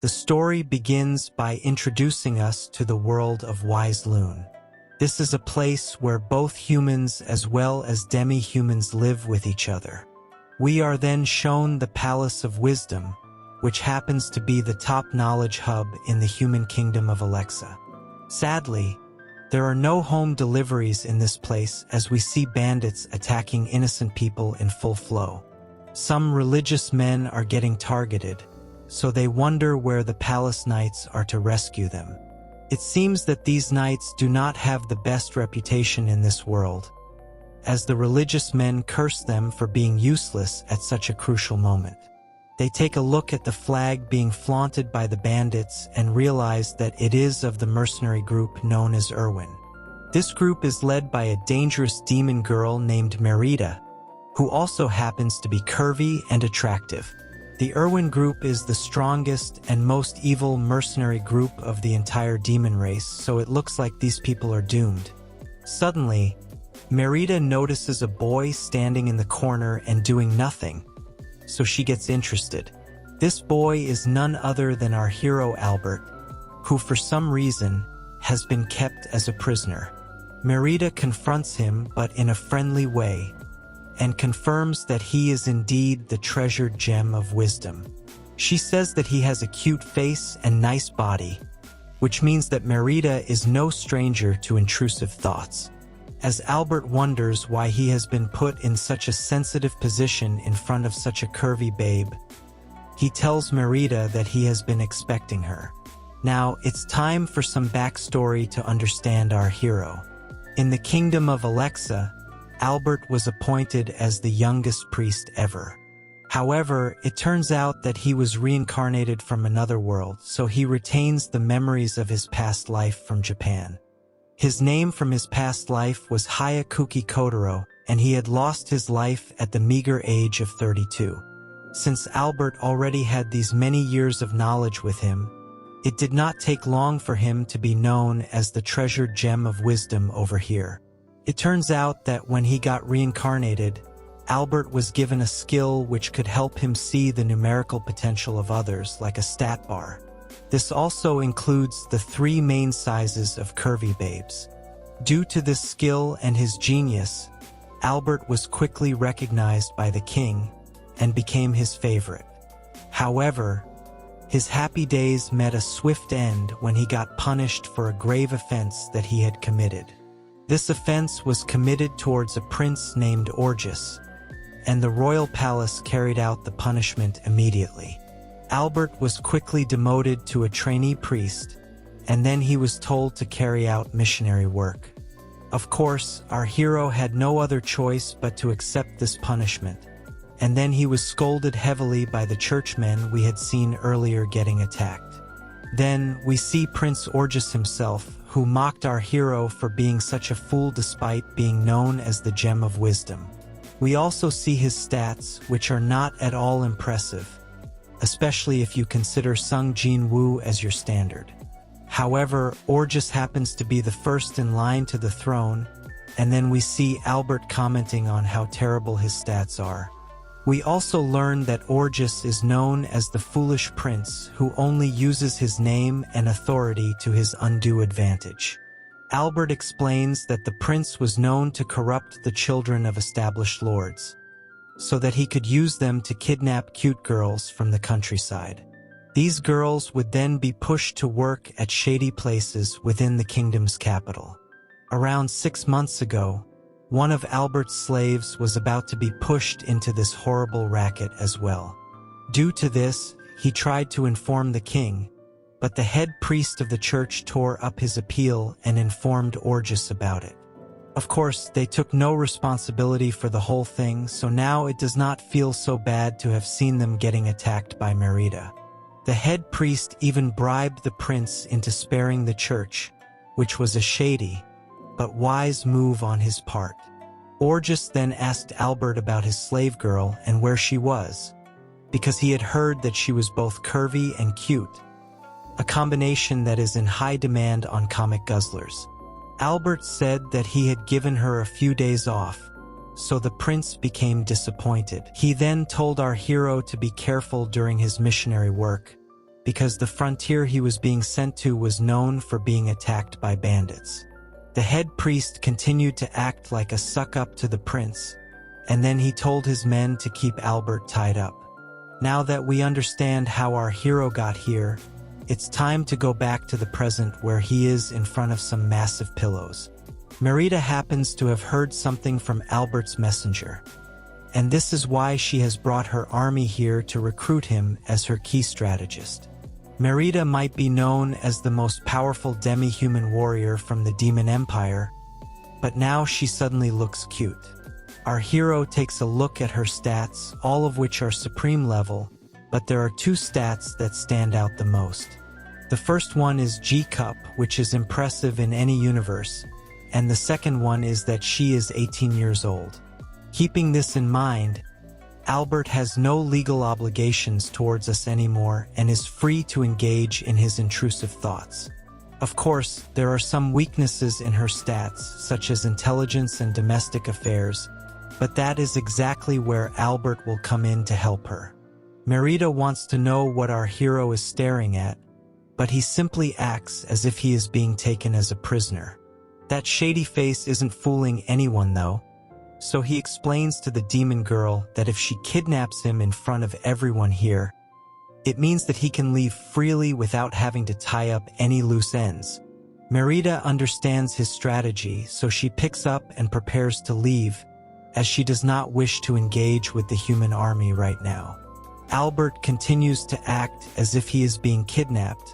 The story begins by introducing us to the world of Wise Loon. This is a place where both humans as well as demi-humans live with each other. We are then shown the Palace of Wisdom, which happens to be the top knowledge hub in the human kingdom of Alexa. Sadly, there are no home deliveries in this place as we see bandits attacking innocent people in full flow. Some religious men are getting targeted, so they wonder where the palace knights are to rescue them. It seems that these knights do not have the best reputation in this world, as the religious men curse them for being useless at such a crucial moment. They take a look at the flag being flaunted by the bandits and realize that it is of the mercenary group known as Irwin. This group is led by a dangerous demon girl named Merida, who also happens to be curvy and attractive. The Irwin group is the strongest and most evil mercenary group of the entire demon race, so it looks like these people are doomed. Suddenly, Merida notices a boy standing in the corner and doing nothing, so she gets interested. This boy is none other than our hero Albert, who for some reason has been kept as a prisoner. Merida confronts him, but in a friendly way, and confirms that he is indeed the treasured gem of wisdom. She says that he has a cute face and nice body, which means that Merida is no stranger to intrusive thoughts. As Albert wonders why he has been put in such a sensitive position in front of such a curvy babe, he tells Merida that he has been expecting her. Now, it's time for some backstory to understand our hero. In the kingdom of Alexa, Albert was appointed as the youngest priest ever. However, it turns out that he was reincarnated from another world, so he retains the memories of his past life from Japan. His name from his past life was Hayakuki Kotaro, and he had lost his life at the meager age of 32. Since Albert already had these many years of knowledge with him, it did not take long for him to be known as the treasured gem of wisdom over here. It turns out that when he got reincarnated, Albert was given a skill which could help him see the numerical potential of others, like a stat bar. This also includes the 3 main sizes of curvy babes. Due to this skill and his genius, Albert was quickly recognized by the king and became his favorite. However, his happy days met a swift end when he got punished for a grave offense that he had committed. This offense was committed towards a prince named Orgus, and the royal palace carried out the punishment immediately. Albert was quickly demoted to a trainee priest, and then he was told to carry out missionary work. Of course, our hero had no other choice but to accept this punishment, and then he was scolded heavily by the churchmen we had seen earlier getting attacked. Then we see Prince Orgus himself, who mocked our hero for being such a fool despite being known as the Gem of Wisdom. We also see his stats, which are not at all impressive, especially if you consider Sung Jin Woo as your standard. However, Orgus happens to be the first in line to the throne, and then we see Albert commenting on how terrible his stats are. We also learn that Orgus is known as the Foolish Prince, who only uses his name and authority to his undue advantage. Albert explains that the prince was known to corrupt the children of established lords, so that he could use them to kidnap cute girls from the countryside. These girls would then be pushed to work at shady places within the kingdom's capital. Around 6 months ago, one of Albert's slaves was about to be pushed into this horrible racket as well. Due to this, he tried to inform the king, but the head priest of the church tore up his appeal and informed Orgus about it. Of course, they took no responsibility for the whole thing, so now it does not feel so bad to have seen them getting attacked by Merida. The head priest even bribed the prince into sparing the church, which was a shady but wise move on his part. Orgus then asked Albert about his slave girl and where she was, because he had heard that she was both curvy and cute, a combination that is in high demand on comic guzzlers. Albert said that he had given her a few days off, so the prince became disappointed. He then told our hero to be careful during his missionary work, because the frontier he was being sent to was known for being attacked by bandits. The head priest continued to act like a suck-up to the prince, and then he told his men to keep Albert tied up. Now that we understand how our hero got here, it's time to go back to the present where he is in front of some massive pillows. Merida happens to have heard something from Albert's messenger, and this is why she has brought her army here to recruit him as her key strategist. Merida might be known as the most powerful demi-human warrior from the Demon Empire, but now she suddenly looks cute. Our hero takes a look at her stats, all of which are supreme level, but there are two stats that stand out the most. The first one is G-Cup, which is impressive in any universe, and the second one is that she is 18 years old. Keeping this in mind, Albert has no legal obligations towards us anymore and is free to engage in his intrusive thoughts. Of course, there are some weaknesses in her stats, such as intelligence and domestic affairs, but that is exactly where Albert will come in to help her. Merida wants to know what our hero is staring at, but he simply acts as if he is being taken as a prisoner. That shady face isn't fooling anyone though, so he explains to the demon girl that if she kidnaps him in front of everyone here, it means that he can leave freely without having to tie up any loose ends. Merida understands his strategy, so she picks up and prepares to leave, as she does not wish to engage with the human army right now. Albert continues to act as if he is being kidnapped,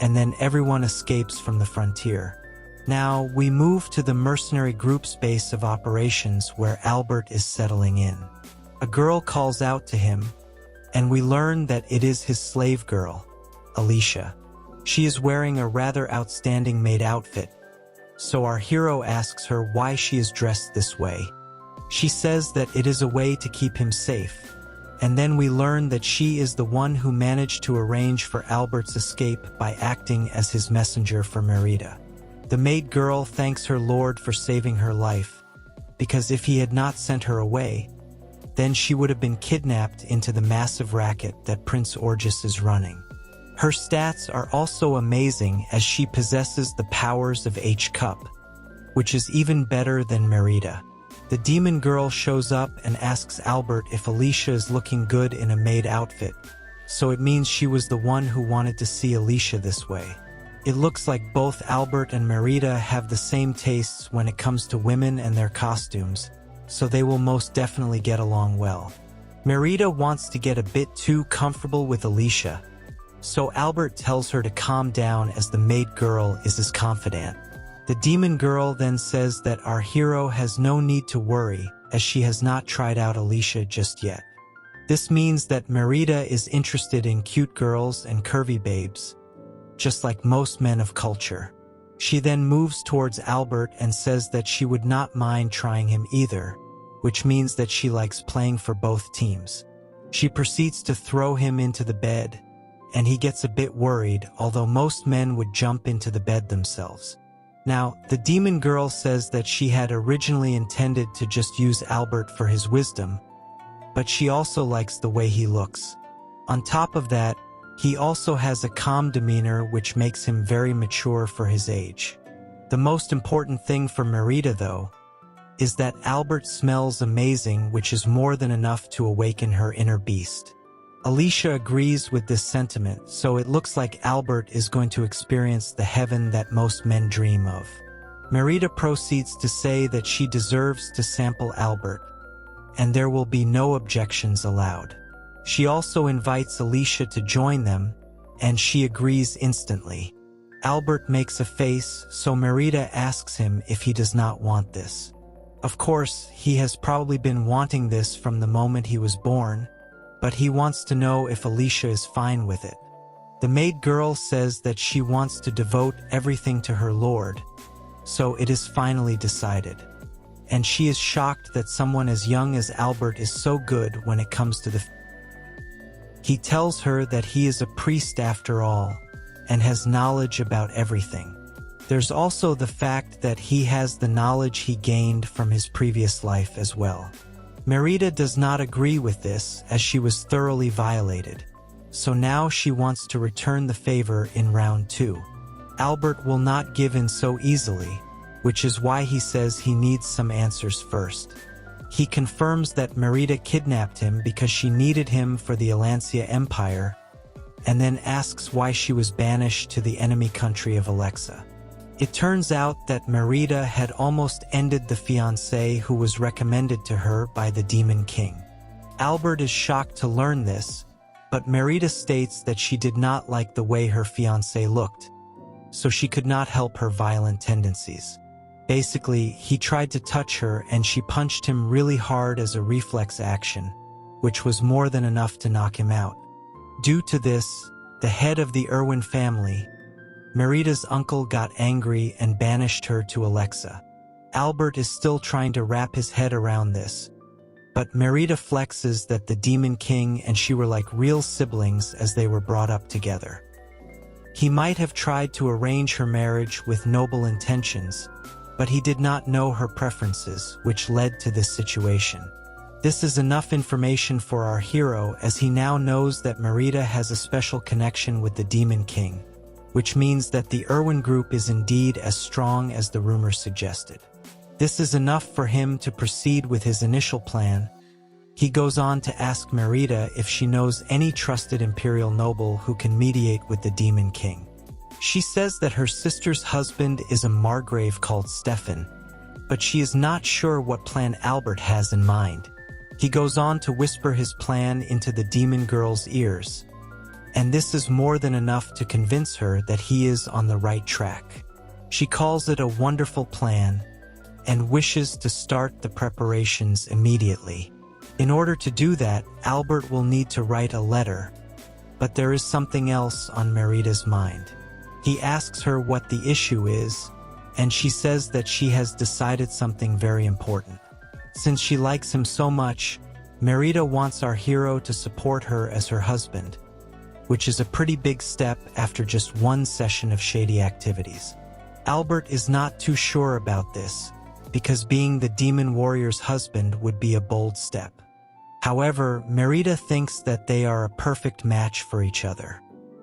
and then everyone escapes from the frontier. Now, we move to the mercenary group's base of operations where Albert is settling in. A girl calls out to him, and we learn that it is his slave girl, Alicia. She is wearing a rather outstanding maid outfit, so our hero asks her why she is dressed this way. She says that it is a way to keep him safe, and then we learn that she is the one who managed to arrange for Albert's escape by acting as his messenger for Merida. The maid girl thanks her lord for saving her life, because if he had not sent her away, then she would have been kidnapped into the massive racket that Prince Orgus is running. Her stats are also amazing as she possesses the powers of H-Cup, which is even better than Merida. The demon girl shows up and asks Albert if Alicia is looking good in a maid outfit, so it means she was the one who wanted to see Alicia this way. It looks like both Albert and Merida have the same tastes when it comes to women and their costumes, so they will most definitely get along well. Merida wants to get a bit too comfortable with Alicia, so Albert tells her to calm down as the maid girl is his confidant. The demon girl then says that our hero has no need to worry as she has not tried out Alicia just yet. This means that Merida is interested in cute girls and curvy babes, just like most men of culture. She then moves towards Albert and says that she would not mind trying him either, which means that she likes playing for both teams. She proceeds to throw him into the bed, and he gets a bit worried, although most men would jump into the bed themselves. Now, the demon girl says that she had originally intended to just use Albert for his wisdom, but she also likes the way he looks. On top of that, he also has a calm demeanor which makes him very mature for his age. The most important thing for Merida, though, is that Albert smells amazing, which is more than enough to awaken her inner beast. Alicia agrees with this sentiment, so it looks like Albert is going to experience the heaven that most men dream of. Merida proceeds to say that she deserves to sample Albert, and there will be no objections allowed. She also invites Alicia to join them, and she agrees instantly. Albert makes a face, so Merida asks him if he does not want this. Of course, he has probably been wanting this from the moment he was born, but he wants to know if Alicia is fine with it. The maid girl says that she wants to devote everything to her lord, so it is finally decided. And she is shocked that someone as young as Albert is so good when it comes to the He tells her that he is a priest after all, and has knowledge about everything. There's also the fact that he has the knowledge he gained from his previous life as well. Merida does not agree with this, as she was thoroughly violated. so now she wants to return the favor in round 2. Albert will not give in so easily, which is why he says he needs some answers first. He confirms that Merida kidnapped him because she needed him for the Alancia Empire, and then asks why she was banished to the enemy country of Alexa. It turns out that Merida had almost ended the fiancé who was recommended to her by the Demon King. Albert is shocked to learn this, but Merida states that she did not like the way her fiancé looked, so she could not help her violent tendencies. Basically, he tried to touch her and she punched him really hard as a reflex action, which was more than enough to knock him out. Due to this, the head of the Irwin family, Merida's uncle, got angry and banished her to Alexa. Albert is still trying to wrap his head around this, but Merida flexes that the Demon King and she were like real siblings as they were brought up together. He might have tried to arrange her marriage with noble intentions, but he did not know her preferences, which led to this situation. This is enough information for our hero, as he now knows that Merida has a special connection with the Demon King, which means that the Irwin group is indeed as strong as the rumors suggested. This is enough for him to proceed with his initial plan. He goes on to ask Merida if she knows any trusted imperial noble who can mediate with the Demon King. She says that her sister's husband is a margrave called Stefan, but she is not sure what plan Albert has in mind. He goes on to whisper his plan into the demon girl's ears, and this is more than enough to convince her that he is on the right track. She calls it a wonderful plan and wishes to start the preparations immediately. In order to do that, Albert will need to write a letter, but there is something else on Merida's mind. He asks her what the issue is, and she says that she has decided something very important. Since she likes him so much, Merida wants our hero to support her as her husband, which is a pretty big step after just one session of shady activities. Albert is not too sure about this, because being the demon warrior's husband would be a bold step. However, Merida thinks that they are a perfect match for each other.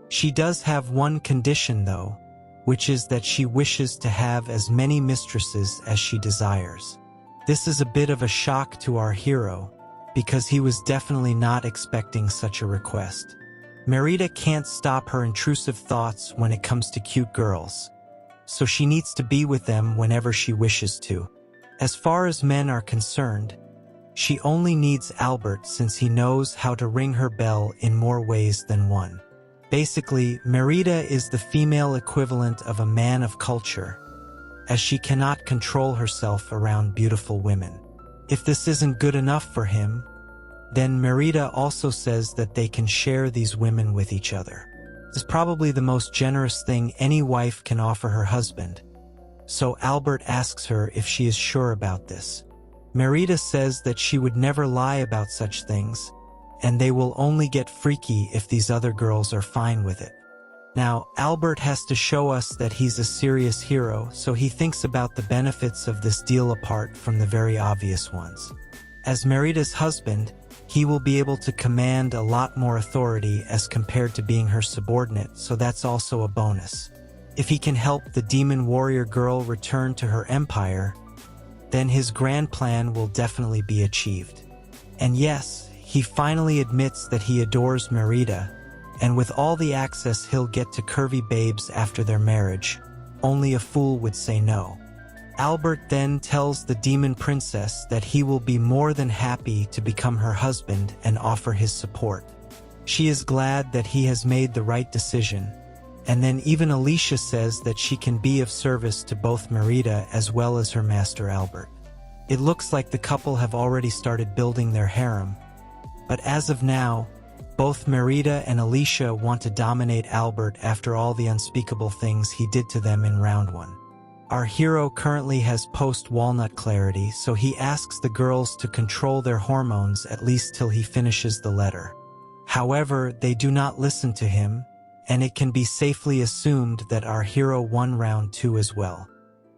She does have one condition though, which is that she wishes to have as many mistresses as she desires. This is a bit of a shock to our hero, because he was definitely not expecting such a request. Merida can't stop her intrusive thoughts when it comes to cute girls, so she needs to be with them whenever she wishes to. As far as men are concerned, she only needs Albert since he knows how to ring her bell in more ways than one. Basically, Merida is the female equivalent of a man of culture, as she cannot control herself around beautiful women. If this isn't good enough for him, then Merida also says that they can share these women with each other. This is probably the most generous thing any wife can offer her husband, so Albert asks her if she is sure about this. Merida says that she would never lie about such things, and they will only get freaky if these other girls are fine with it. Now, Albert has to show us that he's a serious hero, so he thinks about the benefits of this deal apart from the very obvious ones. As Merida's husband, he will be able to command a lot more authority as compared to being her subordinate, so that's also a bonus. If he can help the demon warrior girl return to her empire, then his grand plan will definitely be achieved. And yes, he finally admits that he adores Merida, and with all the access he'll get to curvy babes after their marriage, only a fool would say no. Albert then tells the demon princess that he will be more than happy to become her husband and offer his support. She is glad that he has made the right decision, and then even Alicia says that she can be of service to both Merida as well as her master Albert. It looks like the couple have already started building their harem, but as of now, both Merida and Alicia want to dominate Albert after all the unspeakable things he did to them in round 1. Our hero currently has post-walnut clarity, so he asks the girls to control their hormones at least till he finishes the letter. However, they do not listen to him, and it can be safely assumed that our hero won round 2 as well.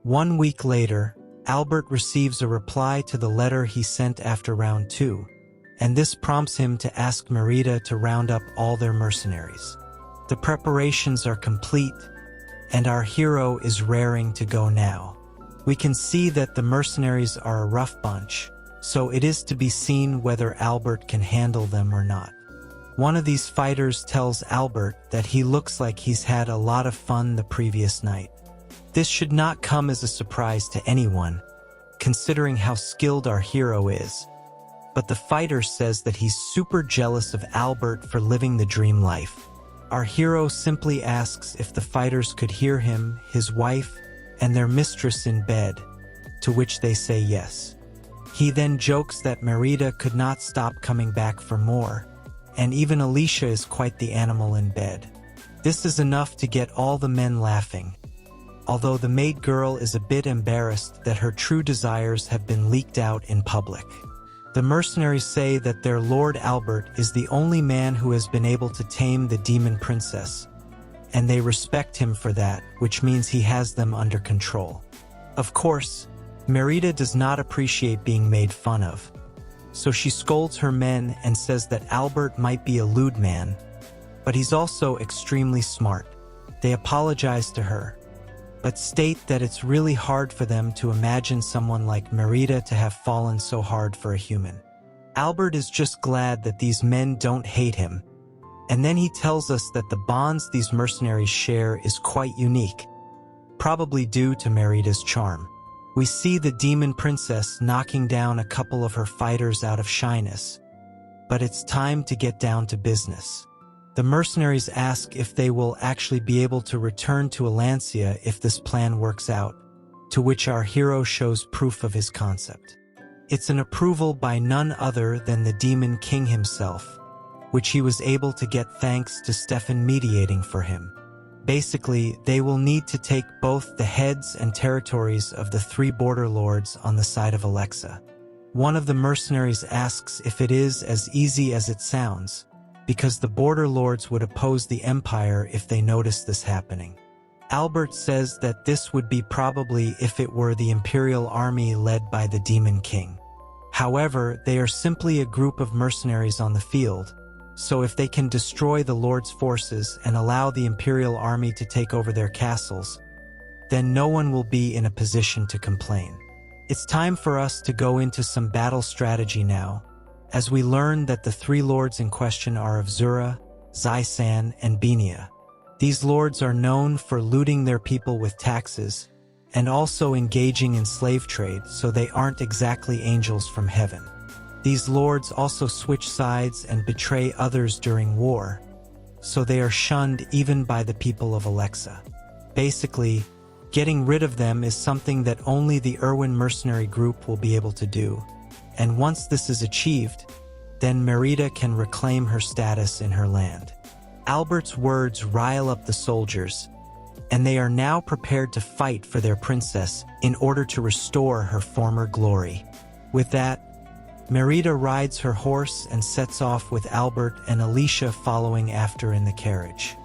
1 week later, Albert receives a reply to the letter he sent after round 2, and this prompts him to ask Merida to round up all their mercenaries. The preparations are complete, and our hero is raring to go now. We can see that the mercenaries are a rough bunch, so it is to be seen whether Albert can handle them or not. One of these fighters tells Albert that he looks like he's had a lot of fun the previous night. This should not come as a surprise to anyone, considering how skilled our hero is. But the fighter says that he's super jealous of Albert for living the dream life. Our hero simply asks if the fighters could hear him, his wife, and their mistress in bed, to which they say yes. He then jokes that Merida could not stop coming back for more, and even Alicia is quite the animal in bed. This is enough to get all the men laughing, although the maid girl is a bit embarrassed that her true desires have been leaked out in public. The mercenaries say that their Lord Albert is the only man who has been able to tame the demon princess, and they respect him for that, which means he has them under control. Of course, Merida does not appreciate being made fun of, so she scolds her men and says that Albert might be a lewd man, but he's also extremely smart. They apologize to her, but state that it's really hard for them to imagine someone like Merida to have fallen so hard for a human. Albert is just glad that these men don't hate him, and then he tells us that the bonds these mercenaries share is quite unique, probably due to Merida's charm. We see the demon princess knocking down a couple of her fighters out of shyness, but it's time to get down to business. The mercenaries ask if they will actually be able to return to Alancia if this plan works out, to which our hero shows proof of his concept. It's an approval by none other than the Demon King himself, which he was able to get thanks to Stefan mediating for him. Basically, they will need to take both the heads and territories of the 3 border lords on the side of Alexa. One of the mercenaries asks if it is as easy as it sounds, because the border lords would oppose the empire if they noticed this happening. Albert says that this would be probably if it were the imperial army led by the Demon King. However, they are simply a group of mercenaries on the field, so if they can destroy the lord's forces and allow the imperial army to take over their castles, then no one will be in a position to complain. It's time for us to go into some battle strategy now, as we learn that the 3 lords in question are of Zura, Zaisan, and Benia. These lords are known for looting their people with taxes, and also engaging in slave trade, so they aren't exactly angels from heaven. These lords also switch sides and betray others during war, so they are shunned even by the people of Alexa. Basically, getting rid of them is something that only the Irwin mercenary group will be able to do, and once this is achieved, then Merida can reclaim her status in her land. Albert's words rile up the soldiers, and they are now prepared to fight for their princess in order to restore her former glory. With that, Merida rides her horse and sets off with Albert and Alicia following after in the carriage.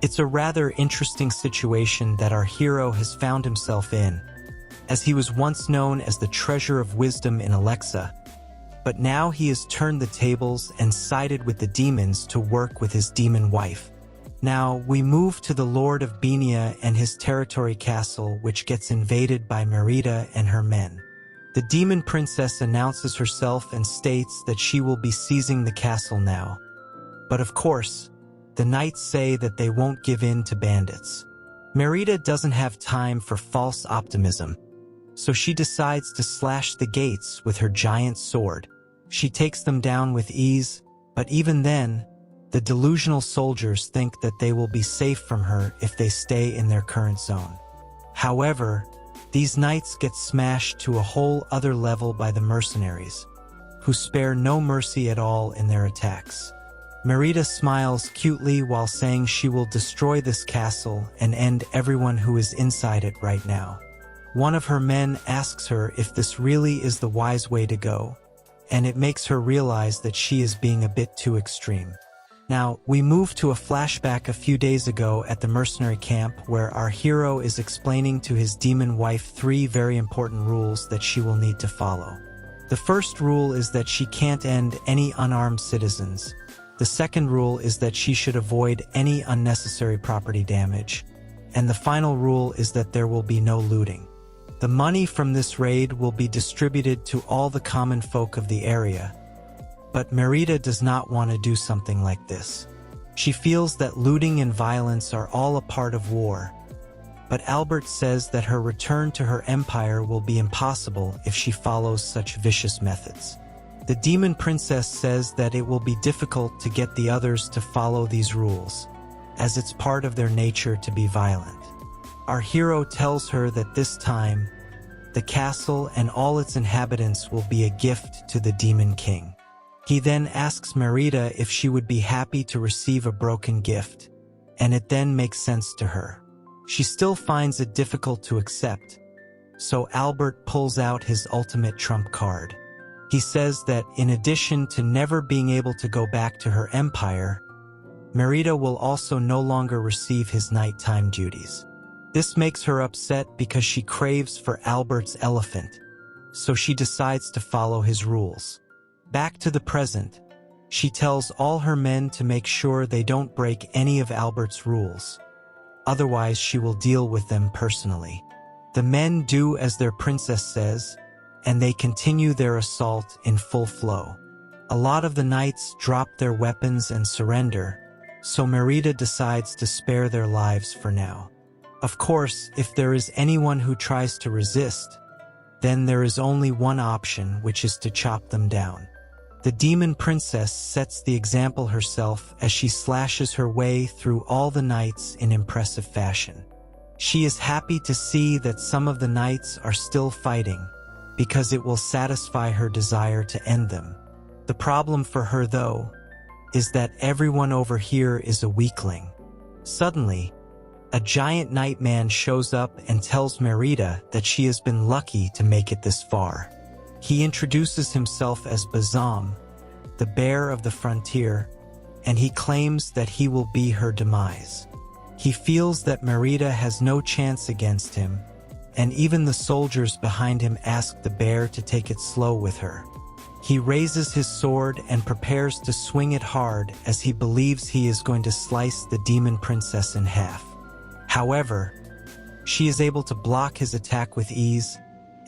It's a rather interesting situation that our hero has found himself in, as he was once known as the treasure of wisdom in Alexa, but now he has turned the tables and sided with the demons to work with his demon wife. Now, we move to the Lord of Benia and his territory castle, which gets invaded by Merida and her men. The demon princess announces herself and states that she will be seizing the castle now. But of course, the knights say that they won't give in to bandits. Merida doesn't have time for false optimism, so she decides to slash the gates with her giant sword. She takes them down with ease, but even then, the delusional soldiers think that they will be safe from her if they stay in their current zone. However, these knights get smashed to a whole other level by the mercenaries, who spare no mercy at all in their attacks. Merida smiles cutely while saying she will destroy this castle and end everyone who is inside it right now. One of her men asks her if this really is the wise way to go, and it makes her realize that she is being a bit too extreme. Now, we move to a flashback a few days ago at the mercenary camp where our hero is explaining to his demon wife 3 very important rules that she will need to follow. The first rule is that she can't end any unarmed citizens. The second rule is that she should avoid any unnecessary property damage. And the final rule is that there will be no looting. The money from this raid will be distributed to all the common folk of the area. But Merida does not want to do something like this. She feels that looting and violence are all a part of war. But Albert says that her return to her empire will be impossible if she follows such vicious methods. The demon princess says that it will be difficult to get the others to follow these rules, as it's part of their nature to be violent. Our hero tells her that this time, the castle and all its inhabitants will be a gift to the Demon King. He then asks Merida if she would be happy to receive a broken gift, and it then makes sense to her. She still finds it difficult to accept, so Albert pulls out his ultimate trump card. He says that in addition to never being able to go back to her empire, Merida will also no longer receive his nighttime duties. This makes her upset because she craves for Albert's elephant, so she decides to follow his rules. Back to the present, she tells all her men to make sure they don't break any of Albert's rules. Otherwise, she will deal with them personally. The men do as their princess says, and they continue their assault in full flow. A lot of the knights drop their weapons and surrender, so Merida decides to spare their lives for now. Of course, if there is anyone who tries to resist, then there is only one option, which is to chop them down. The demon princess sets the example herself as she slashes her way through all the knights in impressive fashion. She is happy to see that some of the knights are still fighting, because it will satisfy her desire to end them. The problem for her, though, is that everyone over here is a weakling. Suddenly, a giant nightman shows up and tells Merida that she has been lucky to make it this far. He introduces himself as Bazam, the bear of the frontier, and he claims that he will be her demise. He feels that Merida has no chance against him, and even the soldiers behind him ask the bear to take it slow with her. He raises his sword and prepares to swing it hard as he believes he is going to slice the demon princess in half. However, she is able to block his attack with ease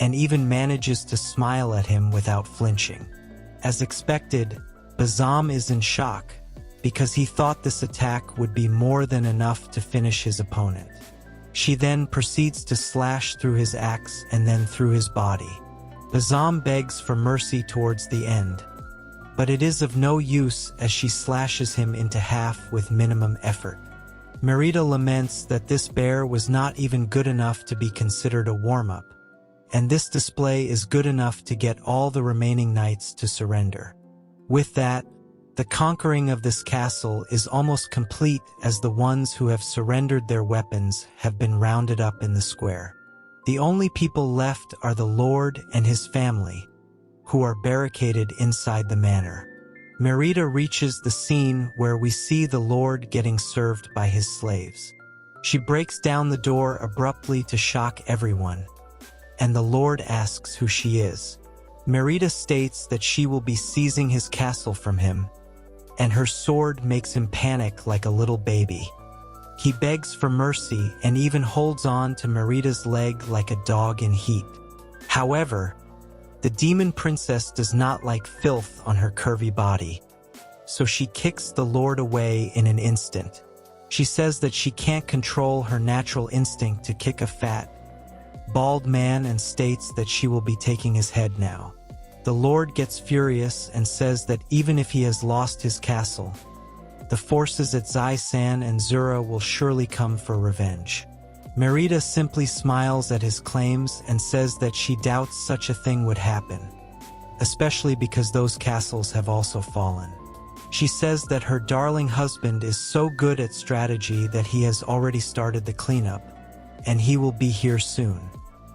and even manages to smile at him without flinching. As expected, Bazam is in shock because he thought this attack would be more than enough to finish his opponent. She then proceeds to slash through his axe and then through his body. Bazam begs for mercy towards the end, but it is of no use as she slashes him into half with minimum effort. Merida laments that this bear was not even good enough to be considered a warm-up, and this display is good enough to get all the remaining knights to surrender. With that, the conquering of this castle is almost complete as the ones who have surrendered their weapons have been rounded up in the square. The only people left are the Lord and his family, who are barricaded inside the manor. Merida reaches the scene where we see the Lord getting served by his slaves. She breaks down the door abruptly to shock everyone, and the Lord asks who she is. Merida states that she will be seizing his castle from him, and her sword makes him panic like a little baby. He begs for mercy and even holds on to Merida's leg like a dog in heat. However, the demon princess does not like filth on her curvy body, so she kicks the Lord away in an instant. She says that she can't control her natural instinct to kick a fat, bald man and states that she will be taking his head now. The Lord gets furious and says that even if he has lost his castle, the forces at Zai-san and Zura will surely come for revenge. Merida simply smiles at his claims and says that she doubts such a thing would happen, especially because those castles have also fallen. She says that her darling husband is so good at strategy that he has already started the cleanup, and he will be here soon.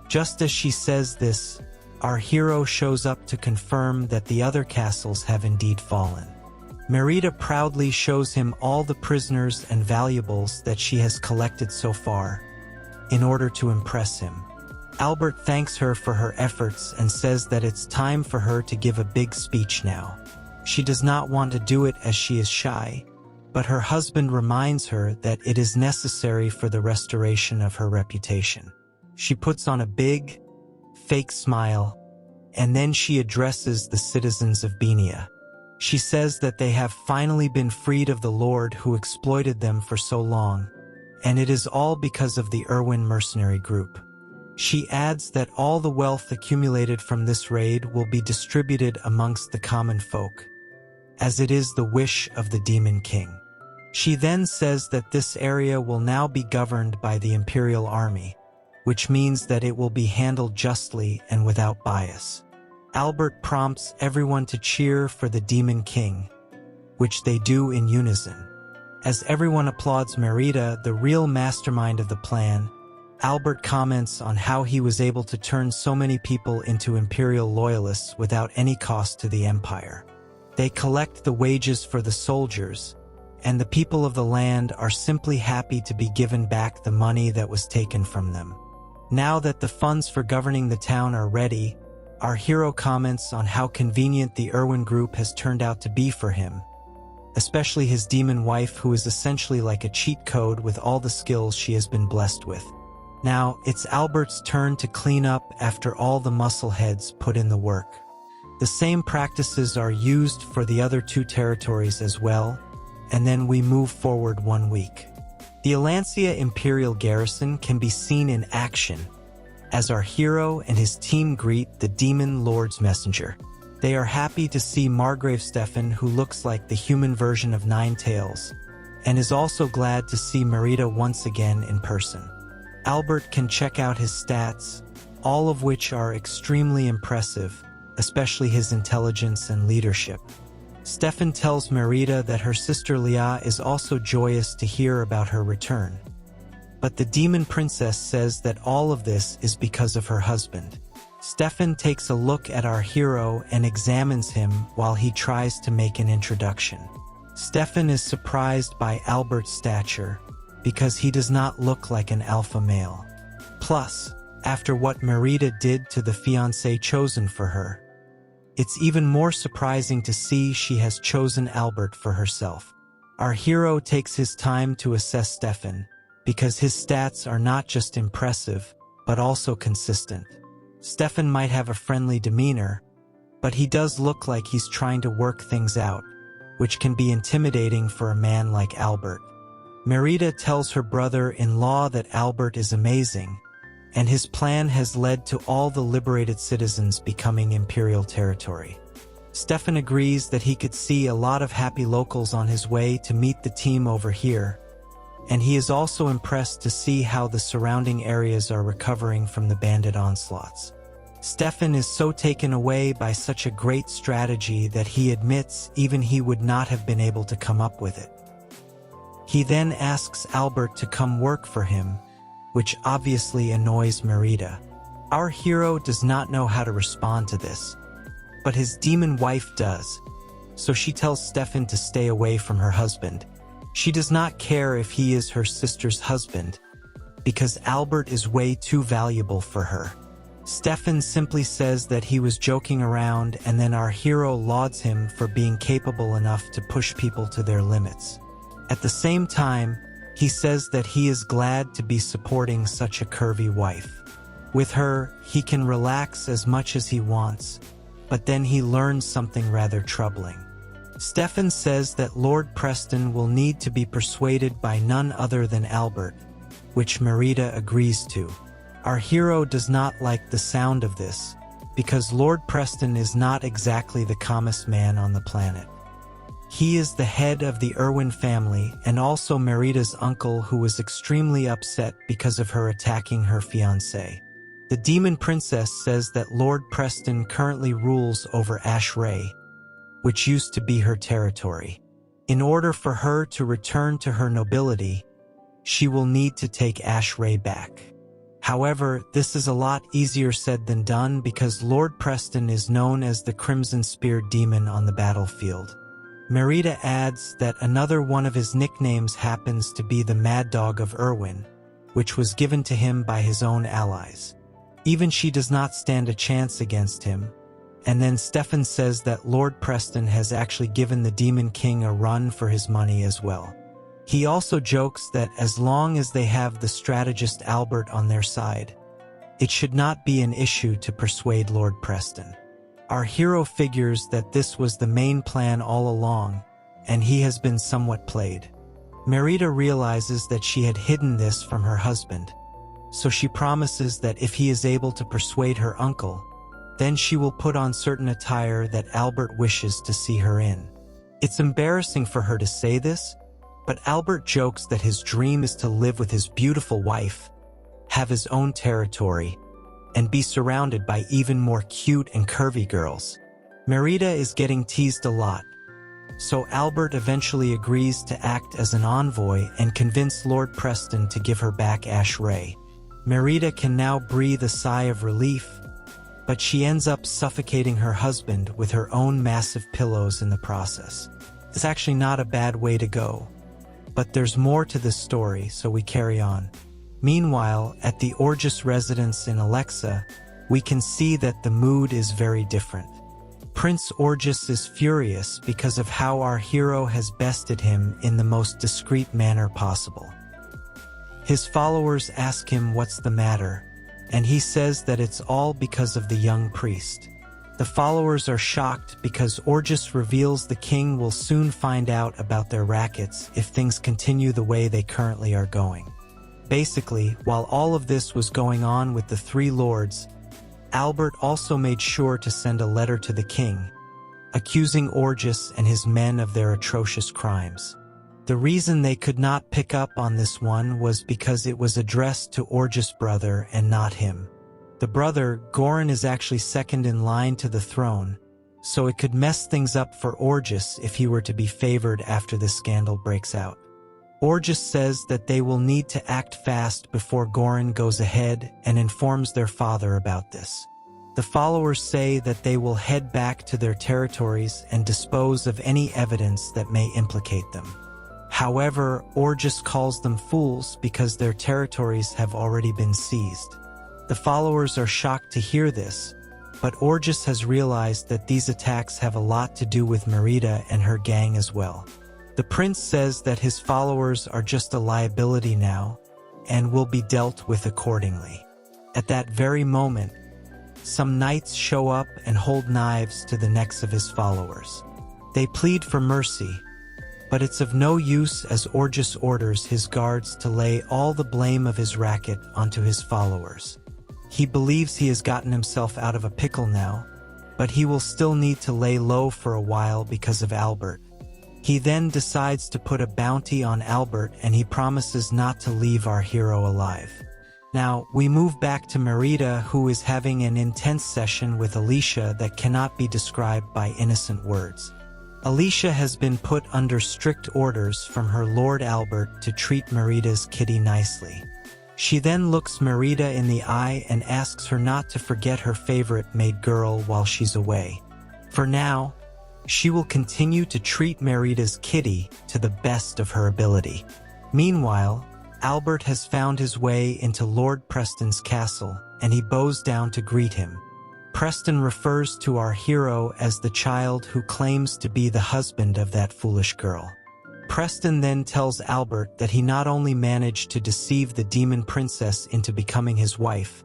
Just as she says this, our hero shows up to confirm that the other castles have indeed fallen. Merida proudly shows him all the prisoners and valuables that she has collected so far, in order to impress him. Albert thanks her for her efforts and says that it's time for her to give a big speech now. She does not want to do it as she is shy, but her husband reminds her that it is necessary for the restoration of her reputation. She puts on a big, fake smile, and then she addresses the citizens of Benia. She says that they have finally been freed of the Lord who exploited them for so long, and it is all because of the Irwin mercenary group. She adds that all the wealth accumulated from this raid will be distributed amongst the common folk, as it is the wish of the Demon King. She then says that this area will now be governed by the Imperial Army, which means that it will be handled justly and without bias. Albert prompts everyone to cheer for the Demon King, which they do in unison. As everyone applauds Merida, the real mastermind of the plan, Albert comments on how he was able to turn so many people into Imperial loyalists without any cost to the Empire. They collect the wages for the soldiers, and the people of the land are simply happy to be given back the money that was taken from them. Now that the funds for governing the town are ready, our hero comments on how convenient the Irwin group has turned out to be for him, especially his demon wife, who is essentially like a cheat code with all the skills she has been blessed with. Now, it's Albert's turn to clean up after all the muscleheads put in the work. The same practices are used for the other two territories as well, and then we move forward 1 week. The Alancia Imperial Garrison can be seen in action as our hero and his team greet the Demon Lord's messenger. They are happy to see Margrave Stefan, who looks like the human version of Ninetails, and is also glad to see Merida once again in person. Albert can check out his stats, all of which are extremely impressive, especially his intelligence and leadership. Stefan tells Merida that her sister Leah is also joyous to hear about her return. But the demon princess says that all of this is because of her husband. Stefan takes a look at our hero and examines him while he tries to make an introduction. Stefan is surprised by Albert's stature because he does not look like an alpha male. Plus, after what Merida did to the fiancé chosen for her, it's even more surprising to see she has chosen Albert for herself. Our hero takes his time to assess Stefan, because his stats are not just impressive, but also consistent. Stefan might have a friendly demeanor, but he does look like he's trying to work things out, which can be intimidating for a man like Albert. Merida tells her brother-in-law that Albert is amazing, and his plan has led to all the liberated citizens becoming Imperial territory. Stefan agrees that he could see a lot of happy locals on his way to meet the team over here, and he is also impressed to see how the surrounding areas are recovering from the bandit onslaughts. Stefan is so taken away by such a great strategy that he admits even he would not have been able to come up with it. He then asks Albert to come work for him, which obviously annoys Merida. Our hero does not know how to respond to this, but his demon wife does, so she tells Stefan to stay away from her husband. She does not care if he is her sister's husband, because Albert is way too valuable for her. Stefan simply says that he was joking around, and then our hero lauds him for being capable enough to push people to their limits. At the same time, he says that he is glad to be supporting such a curvy wife. With her, he can relax as much as he wants, but then he learns something rather troubling. Stefan says that Lord Preston will need to be persuaded by none other than Albert, which Merida agrees to. Our hero does not like the sound of this, because Lord Preston is not exactly the calmest man on the planet. He is the head of the Irwin family and also Merida's uncle, who was extremely upset because of her attacking her fiancé. The demon princess says that Lord Preston currently rules over Ashray, which used to be her territory. In order for her to return to her nobility, she will need to take Ashray back. However, this is a lot easier said than done because Lord Preston is known as the Crimson Spear Demon on the battlefield. Merida adds that another one of his nicknames happens to be the Mad Dog of Irwin, which was given to him by his own allies. Even she does not stand a chance against him. And then Stefan says that Lord Preston has actually given the Demon King a run for his money as well. He also jokes that as long as they have the strategist Albert on their side, it should not be an issue to persuade Lord Preston. Our hero figures that this was the main plan all along, and he has been somewhat played. Merida realizes that she had hidden this from her husband, so she promises that if he is able to persuade her uncle, then she will put on certain attire that Albert wishes to see her in. It's embarrassing for her to say this, but Albert jokes that his dream is to live with his beautiful wife, have his own territory, and be surrounded by even more cute and curvy girls. Merida is getting teased a lot, so Albert eventually agrees to act as an envoy and convince Lord Preston to give her back Ash Ray. Merida can now breathe a sigh of relief, but she ends up suffocating her husband with her own massive pillows in the process. It's actually not a bad way to go, but there's more to this story, so we carry on. Meanwhile, at the Orgus residence in Alexa, we can see that the mood is very different. Prince Orgus is furious because of how our hero has bested him in the most discreet manner possible. His followers ask him what's the matter, and he says that it's all because of the young priest. The followers are shocked because Orgus reveals the king will soon find out about their rackets if things continue the way they currently are going. Basically, while all of this was going on with the three lords, Albert also made sure to send a letter to the king, accusing Orgus and his men of their atrocious crimes. The reason they could not pick up on this one was because it was addressed to Orgus' brother and not him. The brother, Goran, is actually second in line to the throne, so it could mess things up for Orgus if he were to be favored after this scandal breaks out. Orgus says that they will need to act fast before Goran goes ahead and informs their father about this. The followers say that they will head back to their territories and dispose of any evidence that may implicate them. However, Orgus calls them fools because their territories have already been seized. The followers are shocked to hear this, but Orgus has realized that these attacks have a lot to do with Merida and her gang as well. The prince says that his followers are just a liability now and will be dealt with accordingly. At that very moment, some knights show up and hold knives to the necks of his followers. They plead for mercy, but it's of no use as Orgus orders his guards to lay all the blame of his racket onto his followers. He believes he has gotten himself out of a pickle now, but he will still need to lay low for a while because of Albert. He then decides to put a bounty on Albert and he promises not to leave our hero alive. Now, we move back to Merida, who is having an intense session with Alicia that cannot be described by innocent words. Alicia has been put under strict orders from her Lord Albert to treat Merida's kitty nicely. She then looks Merida in the eye and asks her not to forget her favorite maid girl while she's away. For now, she will continue to treat Merida's kitty to the best of her ability. Meanwhile, Albert has found his way into Lord Preston's castle, and he bows down to greet him. Preston refers to our hero as the child who claims to be the husband of that foolish girl. Preston then tells Albert that he not only managed to deceive the demon princess into becoming his wife,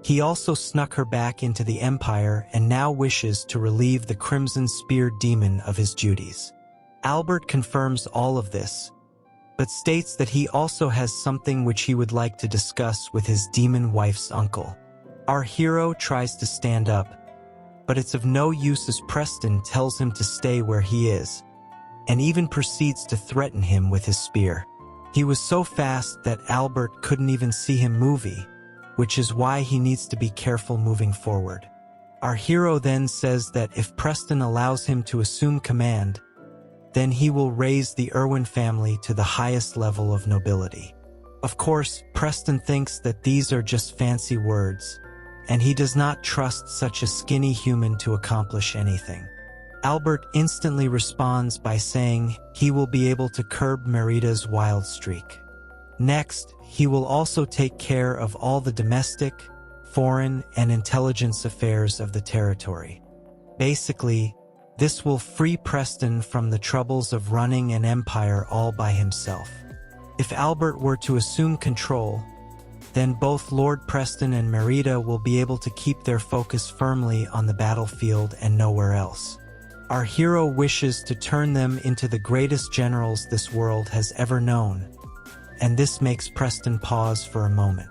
he also snuck her back into the Empire and now wishes to relieve the Crimson Spear demon of his duties. Albert confirms all of this, but states that he also has something which he would like to discuss with his demon wife's uncle. Our hero tries to stand up, but it's of no use as Preston tells him to stay where he is, and even proceeds to threaten him with his spear. He was so fast that Albert couldn't even see him moving, which is why he needs to be careful moving forward. Our hero then says that if Preston allows him to assume command, then he will raise the Irwin family to the highest level of nobility. Of course, Preston thinks that these are just fancy words, and he does not trust such a skinny human to accomplish anything. Albert instantly responds by saying he will be able to curb Merida's wild streak. Next, he will also take care of all the domestic, foreign and intelligence affairs of the territory. Basically, this will free Preston from the troubles of running an empire all by himself. If Albert were to assume control, then both Lord Preston and Merida will be able to keep their focus firmly on the battlefield and nowhere else. Our hero wishes to turn them into the greatest generals this world has ever known, and this makes Preston pause for a moment.